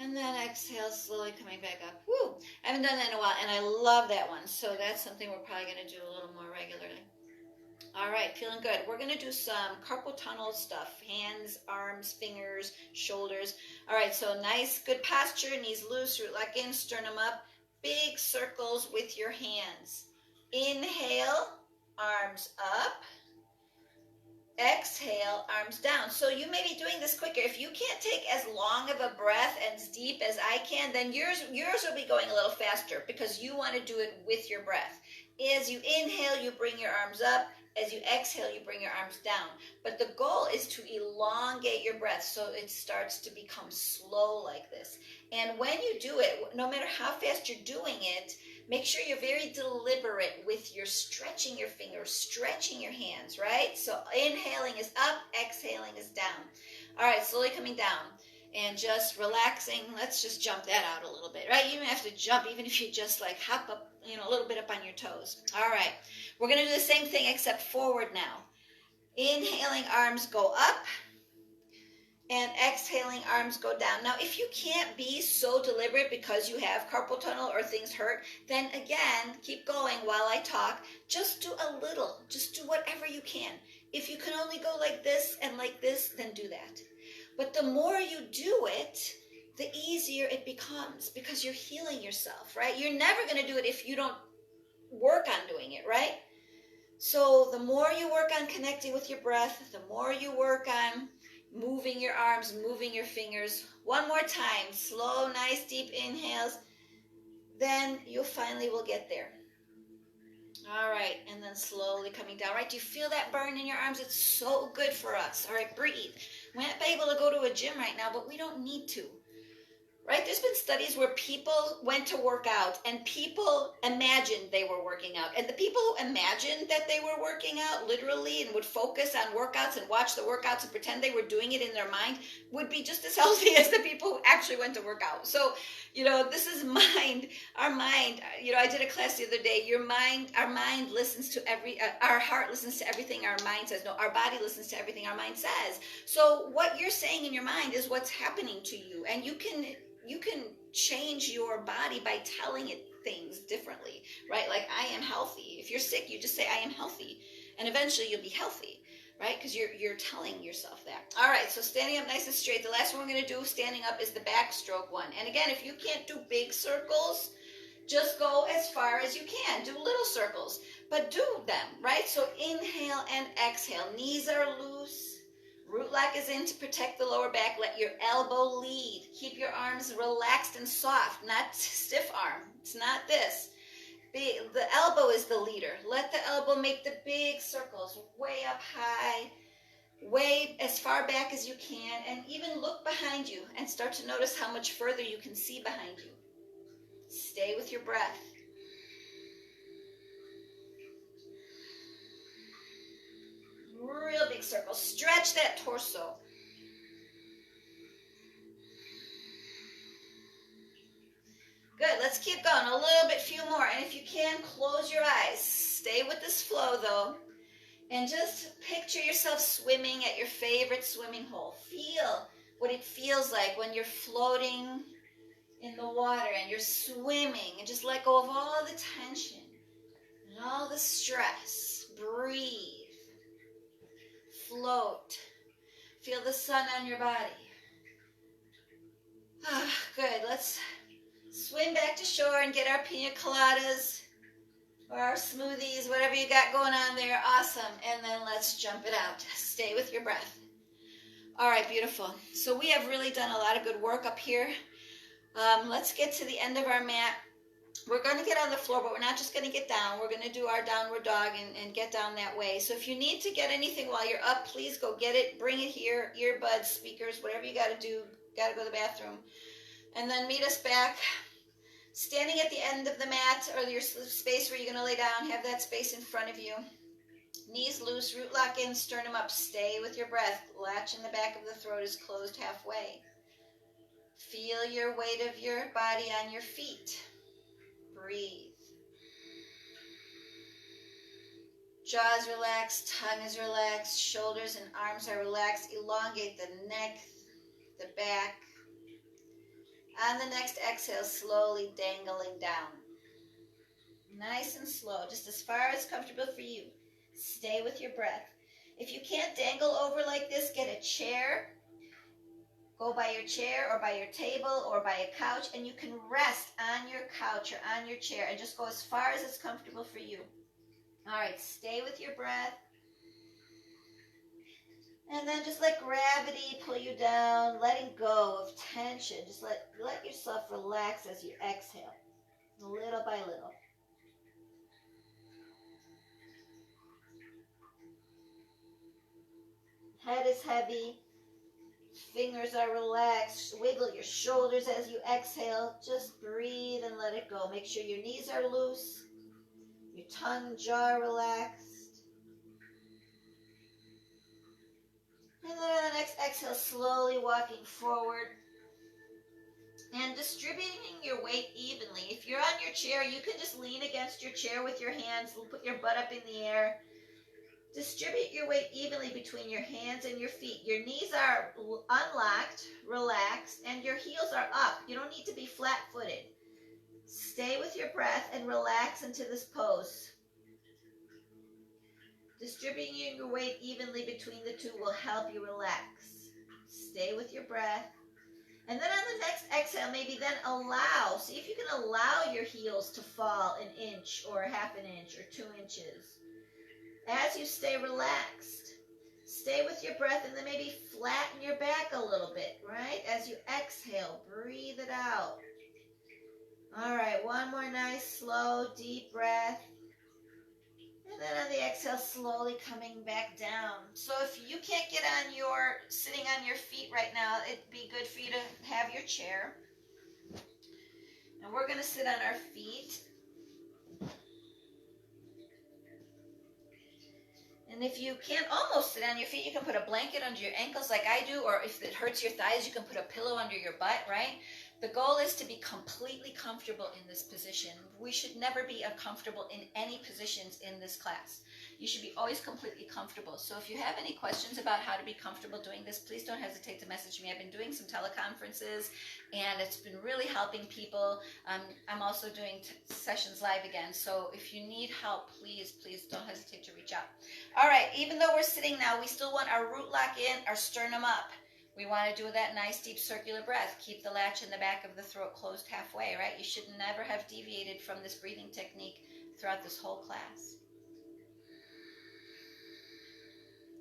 And then exhale, slowly coming back up. Woo! I haven't done that in a while, and I love that one. So that's something we're probably going to do a little more regularly. All right, feeling good. We're going to do some carpal tunnel stuff. Hands, arms, fingers, shoulders. All right, so nice, good posture. Knees loose, root lock in, sternum up. Big circles with your hands. Inhale, arms up. Exhale, arms down. So you may be doing this quicker. If you can't take as long of a breath as deep as I can, then yours will be going a little faster because you want to do it with your breath. As you inhale, you bring your arms up. As you exhale, you bring your arms down. But the goal is to elongate your breath so it starts to become slow like this. And when you do it, no matter how fast you're doing it, make sure you're very deliberate with your stretching your fingers, stretching your hands, right? So inhaling is up, exhaling is down. All right, slowly coming down and just relaxing. Let's just jump that out a little bit, right? You don't have to jump, even if you just like hop up, a little bit up on your toes. All right, we're going to do the same thing except forward now. Inhaling, arms go up. And exhaling, arms go down. Now, if you can't be so deliberate because you have carpal tunnel or things hurt, then again, keep going while I talk. Just do a little. Just do whatever you can. If you can only go like this and like this, then do that. But the more you do it, the easier it becomes because you're healing yourself, right? You're never going to do it if you don't work on doing it, right? So the more you work on connecting with your breath, the more you work on moving your arms, moving your fingers. One more time, slow, nice, deep inhales. Then you finally will get there. All right, and then slowly coming down. Right, do you feel that burn in your arms? It's so good for us. All right, breathe. We might be able to go to a gym right now, but we don't need to. Right? There's been studies where people went to work out and people imagined they were working out. And the people who imagined that they were working out literally and would focus on workouts and watch the workouts and pretend they were doing it in their mind would be just as healthy as the people who actually went to work out. So, this is mind, our mind. I did a class the other day. Our mind listens to our heart listens to everything our mind says. No, our body listens to everything our mind says. So what you're saying in your mind is what's happening to you. And you can change your body by telling it things differently, right? Like, I am healthy. If you're sick, you just say, I am healthy. And eventually you'll be healthy, right? Because you're telling yourself that. All right, so standing up nice and straight. The last one we're going to do standing up is the backstroke one. And again, if you can't do big circles, just go as far as you can. Do little circles, but do them, right? So inhale and exhale. Knees are loose. Root lock is in to protect the lower back. Let your elbow lead. Keep your arms relaxed and soft, not stiff arm. It's not this. The elbow is the leader. Let the elbow make the big circles way up high, way as far back as you can, and even look behind you and start to notice how much further you can see behind you. Stay with your breath. Real big circle. Stretch that torso. Good. Let's keep going. A little bit, few more. And if you can, close your eyes. Stay with this flow, though. And just picture yourself swimming at your favorite swimming hole. Feel what it feels like when you're floating in the water and you're swimming, and just let go of all the tension and all the stress. Breathe. Float. Feel the sun on your body. Ah, good. Let's swim back to shore and get our pina coladas or our smoothies, whatever you got going on there. Awesome. And then let's jump it out. Stay with your breath. All right, beautiful. So we have really done a lot of good work up here. Let's get to the end of our mat. We're going to get on the floor, but we're not just going to get down. We're going to do our downward dog and get down that way. So if you need to get anything while you're up, please go get it. Bring it here, earbuds, speakers, whatever you got to do. Got to go to the bathroom. And then meet us back. Standing at the end of the mat or your space where you're going to lay down, have that space in front of you. Knees loose, root lock in, sternum up. Stay with your breath. Latch in the back of the throat is closed halfway. Feel your weight of your body on your feet. Breathe. Jaws relaxed, tongue is relaxed, shoulders and arms are relaxed. Elongate the neck, the back. On the next exhale, slowly dangling down. Nice and slow, just as far as comfortable for you. Stay with your breath. If you can't dangle over like this, get a chair. Go by your chair or by your table or by a couch, and you can rest on your couch or on your chair and just go as far as it's comfortable for you. All right, stay with your breath. And then just let gravity pull you down, letting go of tension. Just let yourself relax as you exhale, little by little. Head is heavy. Fingers are relaxed. Wiggle your shoulders as you exhale. Just breathe and let it go. Make sure your knees are loose. Your tongue, jaw relaxed. And then on the next exhale, slowly walking forward and distributing your weight evenly. If you're on your chair, you can just lean against your chair with your hands. Put your butt up in the air. Distribute your weight evenly between your hands and your feet. Your knees are unlocked, relaxed, and your heels are up. You don't need to be flat-footed. Stay with your breath and relax into this pose. Distributing your weight evenly between the two will help you relax. Stay with your breath. And then on the next exhale, maybe then see if you can allow your heels to fall an inch or a half an inch or 2 inches. As you stay relaxed, stay with your breath and then maybe flatten your back a little bit, right? As you exhale, breathe it out. All right, one more nice, slow, deep breath. And then on the exhale, slowly coming back down. So if you can't get sitting on your feet right now, it'd be good for you to have your chair. And we're going to sit on our feet. And if you can't almost sit on your feet, you can put a blanket under your ankles like I do, or if it hurts your thighs, you can put a pillow under your butt, right? The goal is to be completely comfortable in this position. We should never be uncomfortable in any positions in this class. You should be always completely comfortable. So if you have any questions about how to be comfortable doing this, please don't hesitate to message me. I've been doing some teleconferences, and it's been really helping people. I'm also doing sessions live again. So if you need help, please don't hesitate to reach out. All right, even though we're sitting now, we still want our root lock in, our sternum up. We want to do that nice deep circular breath. Keep the latch in the back of the throat closed halfway, right? You should never have deviated from this breathing technique throughout this whole class.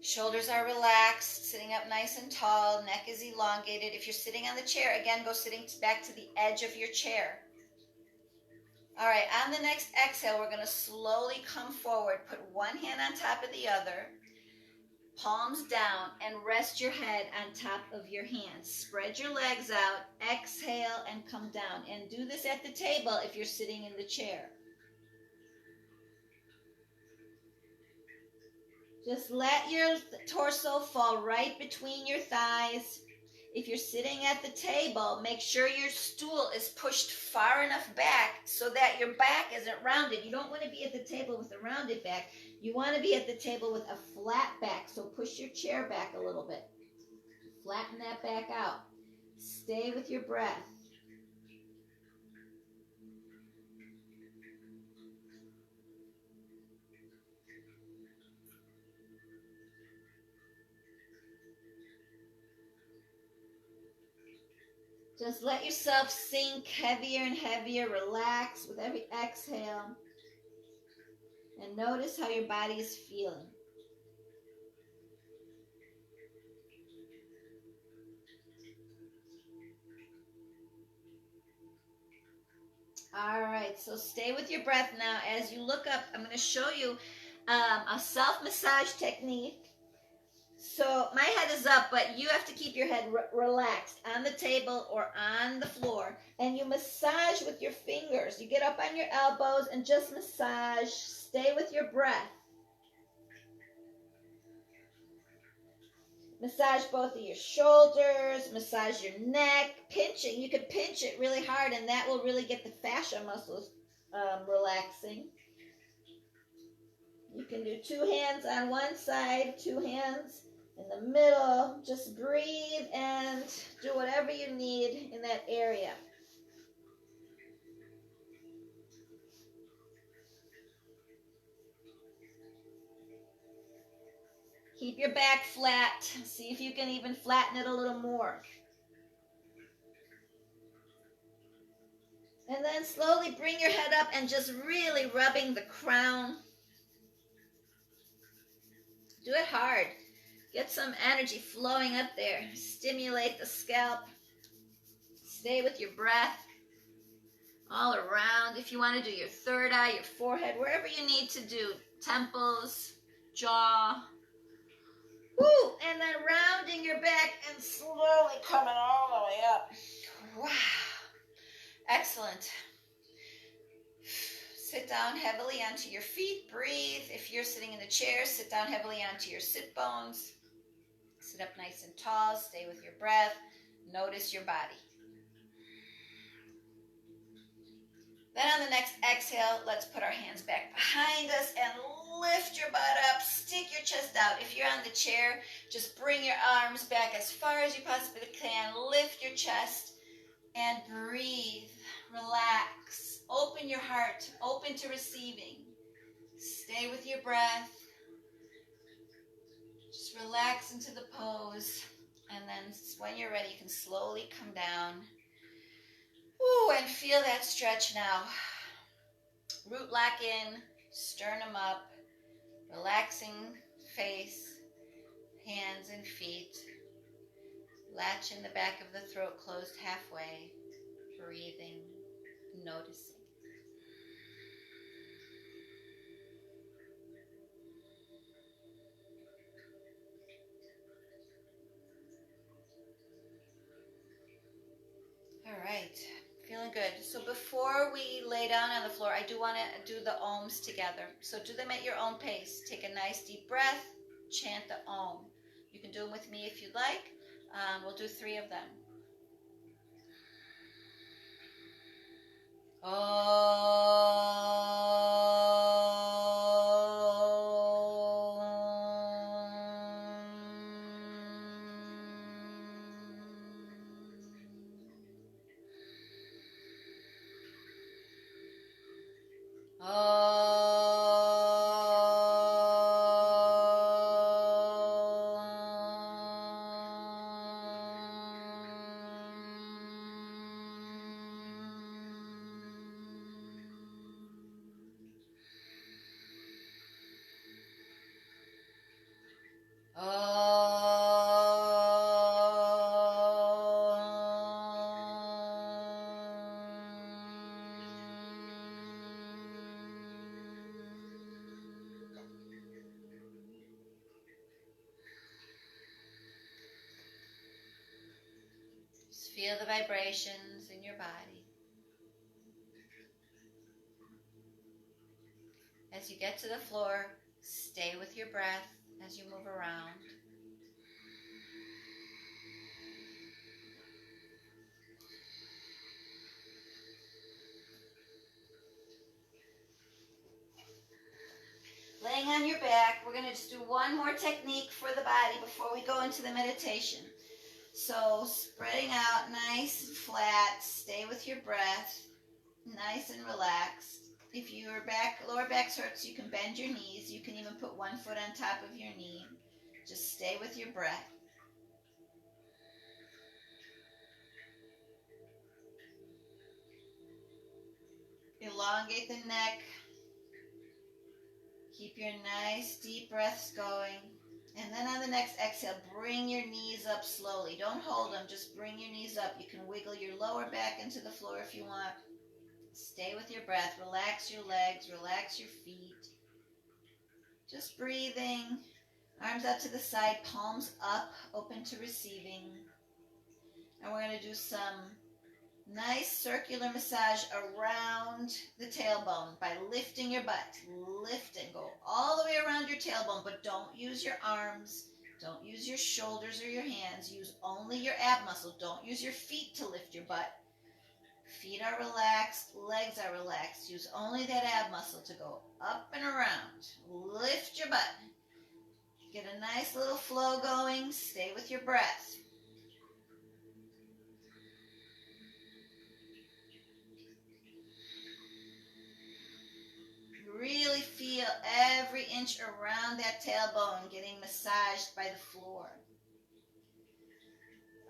Shoulders are relaxed, sitting up nice and tall, neck is elongated. If you're sitting on the chair, again, go sitting back to the edge of your chair. All right, on the next exhale, we're going to slowly come forward. Put one hand on top of the other, palms down, and rest your head on top of your hands. Spread your legs out, exhale, and come down. And do this at the table if you're sitting in the chair. Just let your torso fall right between your thighs. If you're sitting at the table, make sure your stool is pushed far enough back so that your back isn't rounded. You don't want to be at the table with a rounded back. You want to be at the table with a flat back, so push your chair back a little bit. Flatten that back out. Stay with your breath. Just let yourself sink heavier and heavier. Relax with every exhale. And notice how your body is feeling. All right, so stay with your breath now. As you look up, I'm going to show you a self-massage technique. So my head is up, but you have to keep your head relaxed on the table or on the floor. And you massage with your fingers. You get up on your elbows and just massage. Stay with your breath. Massage both of your shoulders, massage your neck, pinching. You can pinch it really hard, and that will really get the fascia muscles relaxing. You can do 2 hands on one side, 2 hands in the middle. Just breathe and do whatever you need in that area. Keep your back flat. See if you can even flatten it a little more. And then slowly bring your head up and just really rubbing the crown. Do it hard. Get some energy flowing up there. Stimulate the scalp. Stay with your breath all around. If you want to do your third eye, your forehead, wherever you need to do. Temples, jaw. Woo! And then rounding your back and slowly coming all the way up. Wow. Excellent. Sit down heavily onto your feet. Breathe. If you're sitting in a chair, sit down heavily onto your sit bones. Sit up nice and tall. Stay with your breath. Notice your body. Then on the next exhale, let's put our hands back behind us and lift your butt up. Stick your chest out. If you're on the chair, just bring your arms back as far as you possibly can. Lift your chest and breathe. Relax. Open your heart. Open to receiving. Stay with your breath. Just relax into the pose. And then when you're ready, you can slowly come down. Ooh, and feel that stretch now. Root lock in, sternum up, relaxing face, hands and feet. Latch in the back of the throat closed halfway. Breathing, noticing. All right, feeling good. So before we lay down on the floor, I do want to do the ohms together. So do them at your own pace. Take a nice deep breath, chant the Om. You can do them with me if you'd like. We'll do 3 of them. Just feel the vibrations in your body. As you get to the floor, stay with your breath as you move around. Laying on your back, we're going to just do one more technique for the body before we go into the meditation. So spreading out nice and flat, stay with your breath, nice and relaxed. If your lower back hurts, you can bend your knees. You can even put one foot on top of your knee. Just stay with your breath. elongate the neck. Keep your nice deep breaths going. And then on the next exhale, bring your knees up slowly. Don't hold them, just bring your knees up. You can wiggle your lower back into the floor if you want. Stay with your breath. Relax your legs, relax your feet. Just breathing. Arms out to the side, palms up, open to receiving. And we're going to do some nice circular massage around the tailbone by lifting your butt. Lift and go all the way around your tailbone, but don't use your arms. Don't use your shoulders or your hands. Use only your ab muscle. Don't use your feet to lift your butt. Feet are relaxed, legs are relaxed. Use only that ab muscle to go up and around. Lift your butt. Get a nice little flow going. Stay with your breath. Really feel every inch around that tailbone getting massaged by the floor.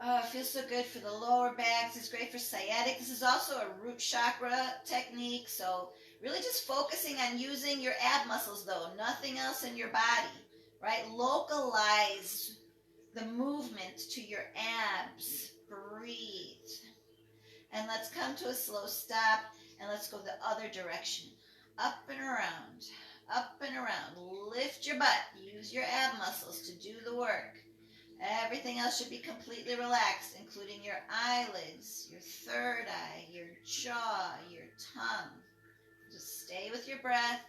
Oh, it feels so good for the lower backs. It's great for sciatic. This is also a root chakra technique. So really just focusing on using your ab muscles though, nothing else in your body, right? Localize the movement to your abs. Breathe. And let's come to a slow stop and let's go the other direction. Up and around, up and around. Lift your butt. Use your ab muscles to do the work. Everything else should be completely relaxed, including your eyelids, your third eye, your jaw, your tongue. Just stay with your breath.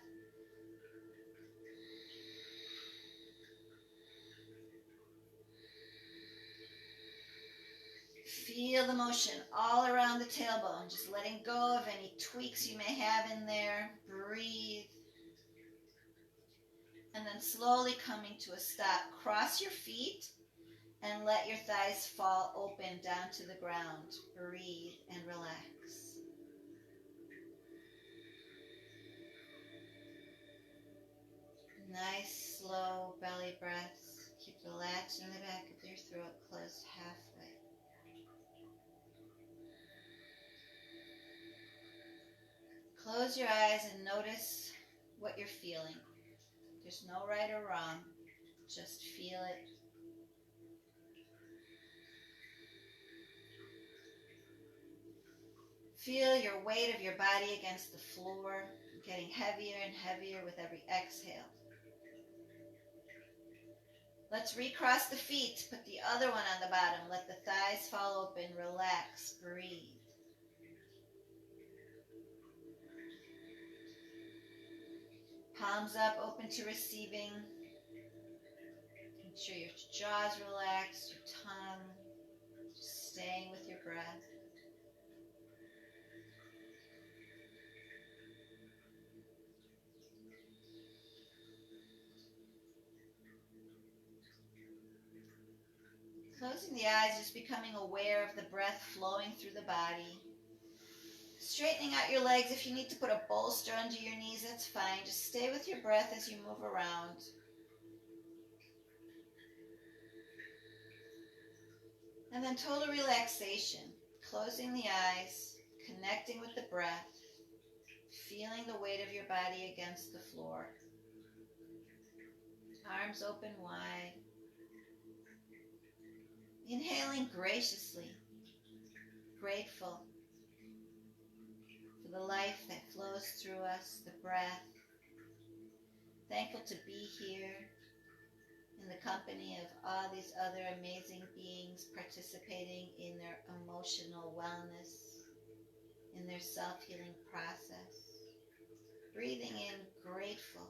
Feel the motion all around the tailbone, just letting go of any tweaks you may have in there. Breathe. And then slowly coming to a stop. Cross your feet and let your thighs fall open down to the ground. Breathe and relax. Nice, slow belly breaths. Keep the latch in the back of your throat closed halfway. Close your eyes and notice what you're feeling. There's no right or wrong. Just feel it. Feel your weight of your body against the floor, getting heavier and heavier with every exhale. Let's recross the feet. Put the other one on the bottom. Let the thighs fall open. Relax. Breathe. Palms up, open to receiving. Make sure your jaw's relaxed, your tongue. Just staying with your breath. Closing the eyes, just becoming aware of the breath flowing through the body. Straightening out your legs. If you need to put a bolster under your knees, that's fine. Just stay with your breath as you move around. And then total relaxation. Closing the eyes, connecting with the breath, feeling the weight of your body against the floor. Arms open wide. Inhaling graciously, grateful for the life that flows through us, the breath. Thankful to be here in the company of all these other amazing beings participating in their emotional wellness, in their self-healing process. Breathing in, grateful.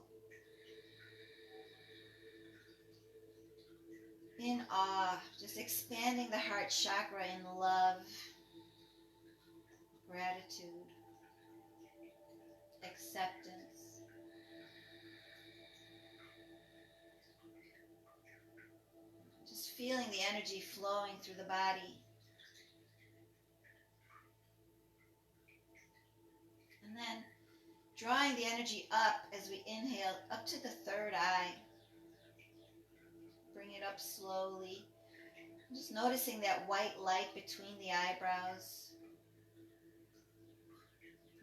In awe, just expanding the heart chakra in love, gratitude, acceptance. Just feeling the energy flowing through the body. And then drawing the energy up as we inhale, up to the third eye. Bring it up slowly. Just noticing that white light between the eyebrows.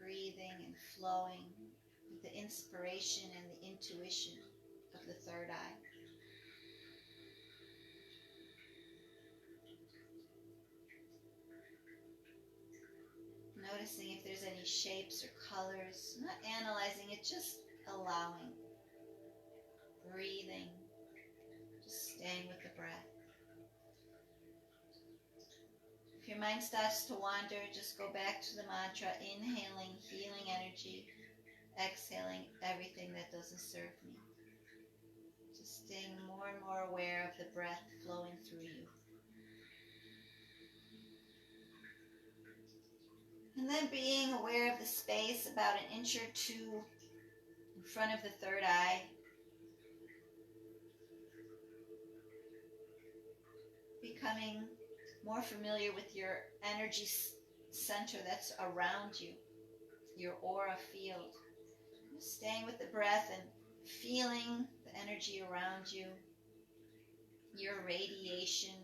breathing and flowing with the inspiration and the intuition of the third eye. Noticing if there's any shapes or colors, not analyzing it, just allowing, breathing, just staying with the breath. If your mind starts to wander, just go back to the mantra, inhaling healing energy, exhaling everything that doesn't serve me. Just staying more and more aware of the breath flowing through you. And then being aware of the space about an inch or two in front of the third eye. Becoming more familiar with your energy center that's around you, your aura field. Staying with the breath and feeling the energy around you, your radiation.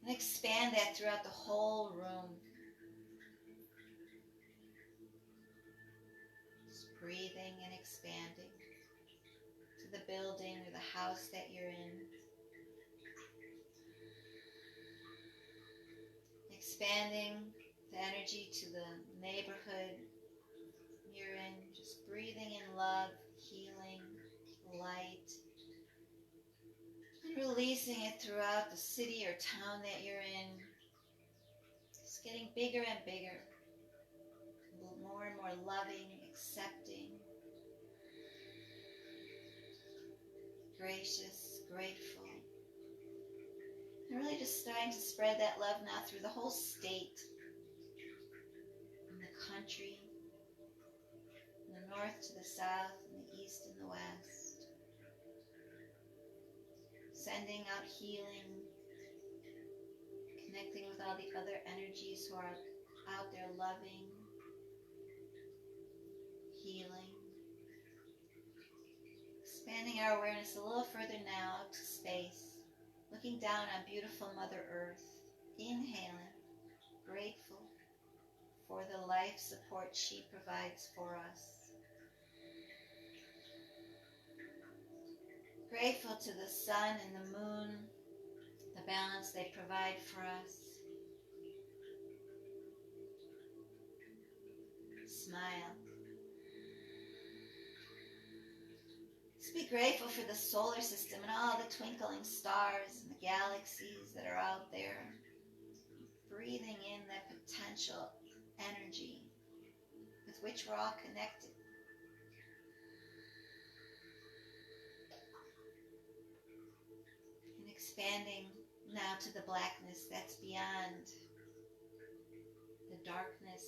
And expand that throughout the whole room. Just breathing and expanding to the building or the house that you're in. Expanding the energy to the neighborhood you're in. Just breathing in love, healing, light. And releasing it throughout the city or town that you're in. It's getting bigger and bigger. More and more loving, accepting, gracious, grateful. And really just starting to spread that love now through the whole state, in the country, from the north to the south, and the east and the west. Sending out healing, connecting with all the other energies who are out there loving, healing. Expanding our awareness a little further now to space, looking down on beautiful Mother Earth, inhaling, grateful for the life support she provides for us. Grateful to the sun and the moon, the balance they provide for us. Smile. Just be grateful for the solar system and all the twinkling stars and the galaxies that are out there. Breathing in that potential energy with which we're all connected. And expanding now to the blackness that's beyond the darkness,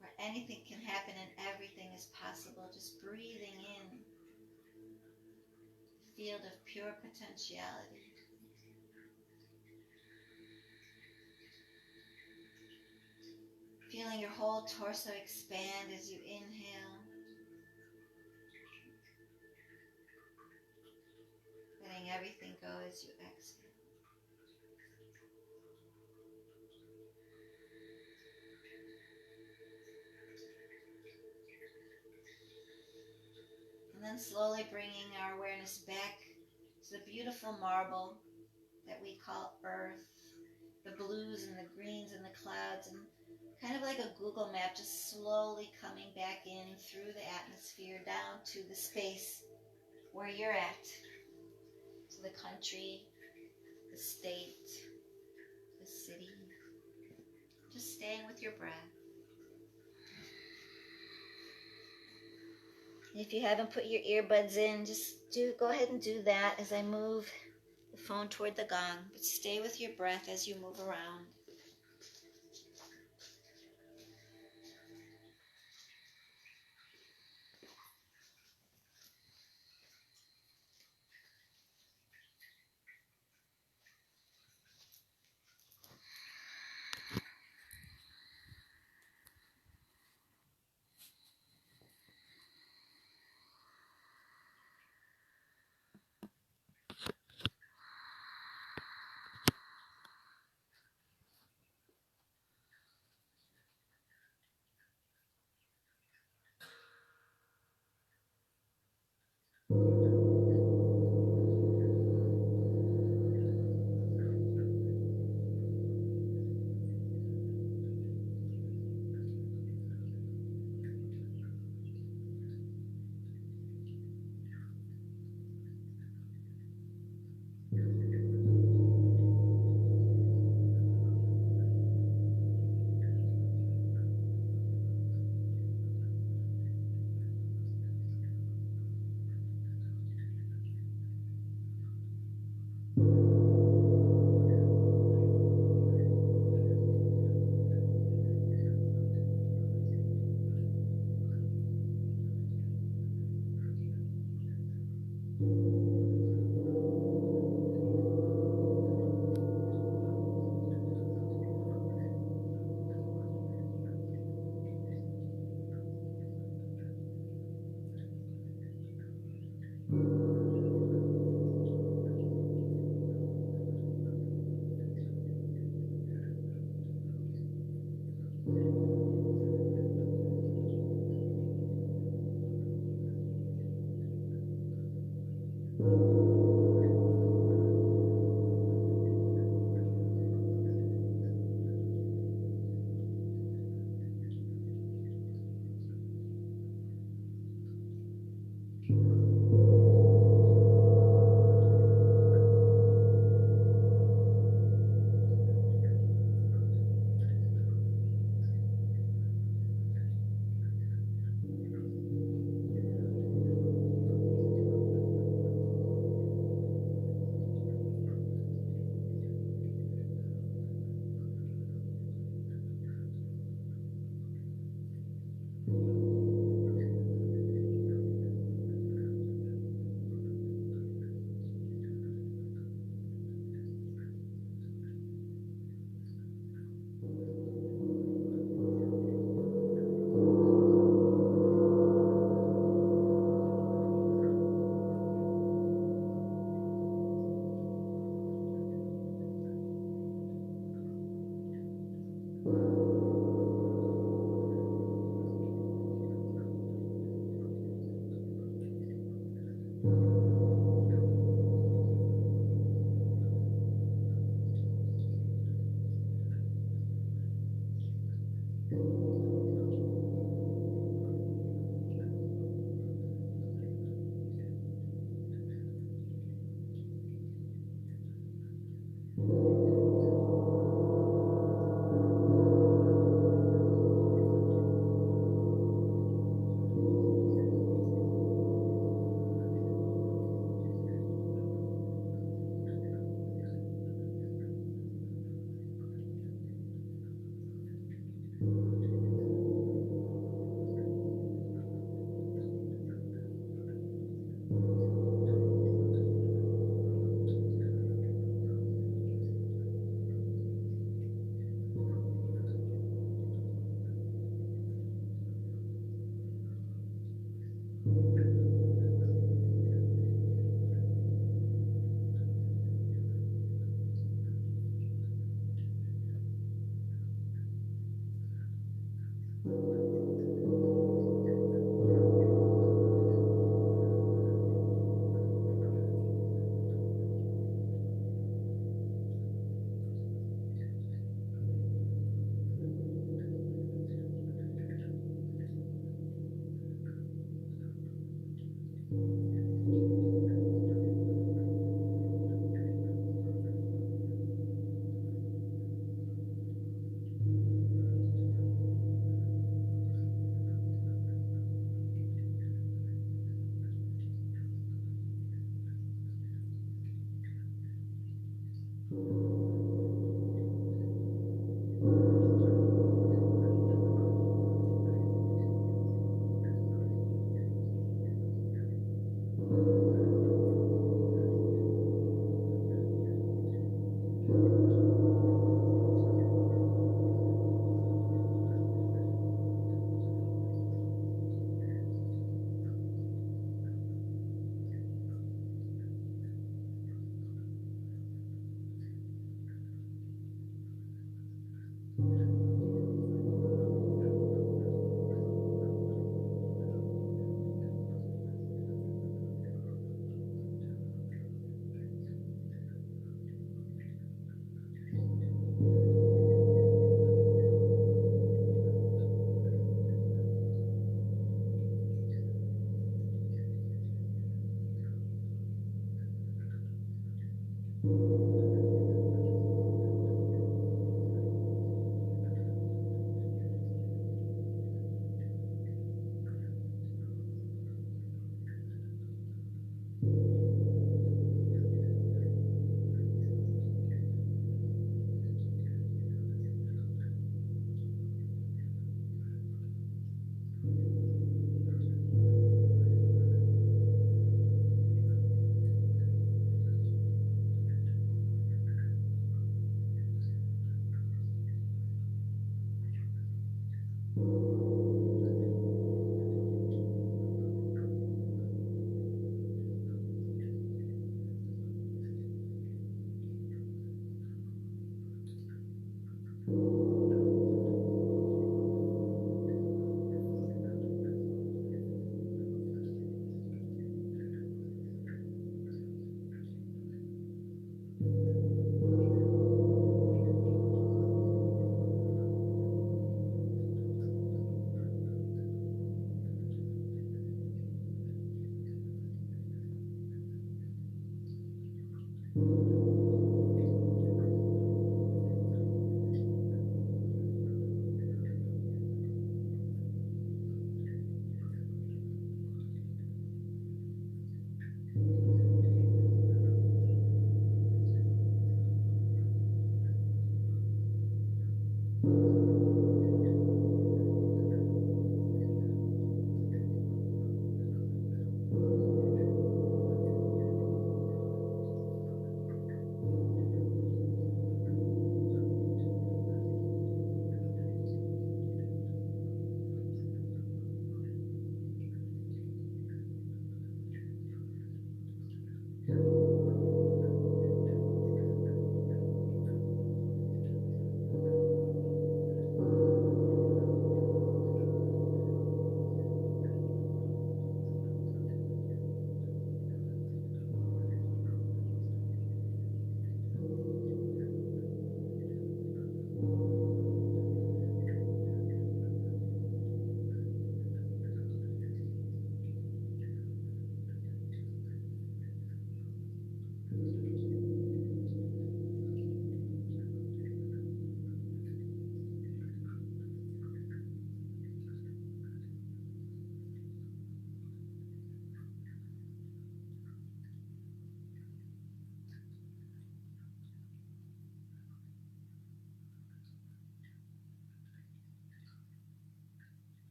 where anything can happen and everything is possible. Just breathing in the field of pure potentiality. Feeling your whole torso expand as you inhale. Letting everything go as you exhale. And then slowly bringing our awareness back to the beautiful marble that we call Earth. The blues and the greens and the clouds, and kind of like a Google map, just slowly coming back in through the atmosphere down to the space where you're at, to the country, the state, the city. Just staying with your breath. If you haven't put your earbuds in, just go ahead and do that as I move the phone toward the gong, but stay with your breath as you move around.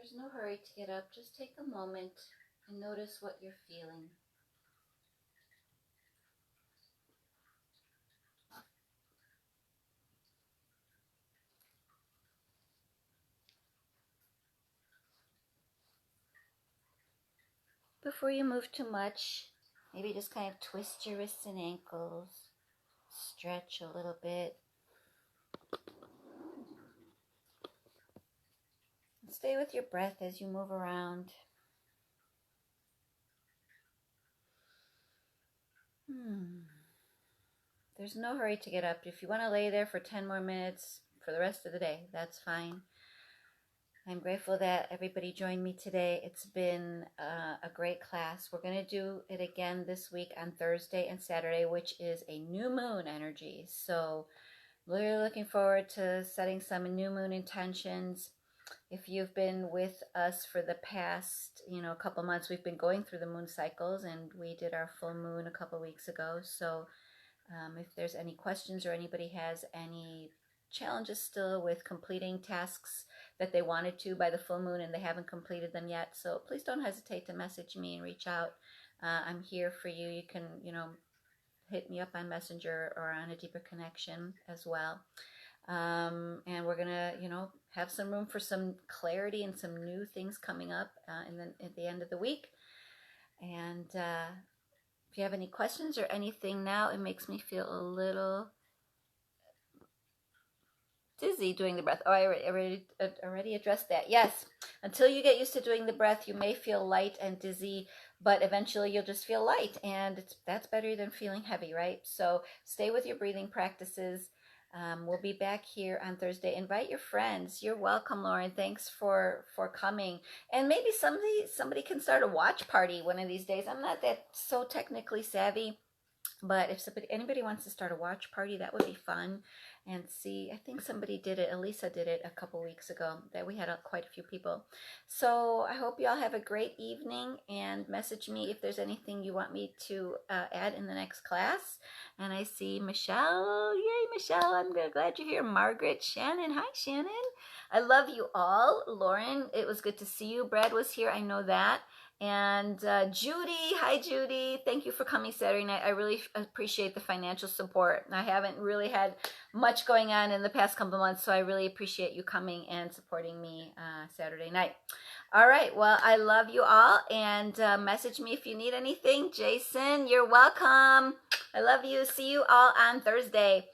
there's no hurry to get up. Just take a moment and notice what you're feeling. Before you move too much, maybe just kind of twist your wrists and ankles, stretch a little bit. Stay with your breath as you move around. There's no hurry to get up. If you want to lay there for 10 more minutes for the rest of the day, that's fine. I'm grateful that everybody joined me today. It's been a great class. We're going to do it again this week on Thursday and Saturday, which is a new moon energy. So we're looking forward to setting some new moon intentions. If you've been with us for the past, couple months, we've been going through the moon cycles, and we did our full moon a couple weeks ago. So if there's any questions or anybody has any challenges still with completing tasks that they wanted to by the full moon and they haven't completed them yet, so please don't hesitate to message me and reach out. I'm here for you. You can, hit me up on Messenger or on a deeper connection as well. And we're gonna, have some room for some clarity and some new things coming up at the end of the week. And if you have any questions or anything now, it makes me feel a little dizzy doing the breath. Oh, I already addressed that. Yes, until you get used to doing the breath, you may feel light and dizzy, but eventually you'll just feel light, and that's better than feeling heavy, right? So stay with your breathing practices. We'll be back here on Thursday. Invite your friends. You're welcome, Lauren. Thanks for coming. And maybe somebody can start a watch party one of these days. I'm not that so technically savvy, but if anybody wants to start a watch party, that would be fun. And see, I think somebody did it. Elisa did it a couple weeks ago. That we had quite a few people. So I hope you all have a great evening, and message me if there's anything you want me to add in the next class. And I see Michelle. Yay, Michelle. I'm glad you're here. Margaret, Shannon. Hi, Shannon. I love you all. Lauren, it was good to see you. Brad was here. I know that. And Judy, hi Judy, thank you for coming Saturday night. I really appreciate the financial support. I haven't really had much going on in the past couple of months, so I really appreciate you coming and supporting me Saturday night. All right, well, I love you all, and message me if you need anything. Jason, you're welcome. I love you. See you all on Thursday.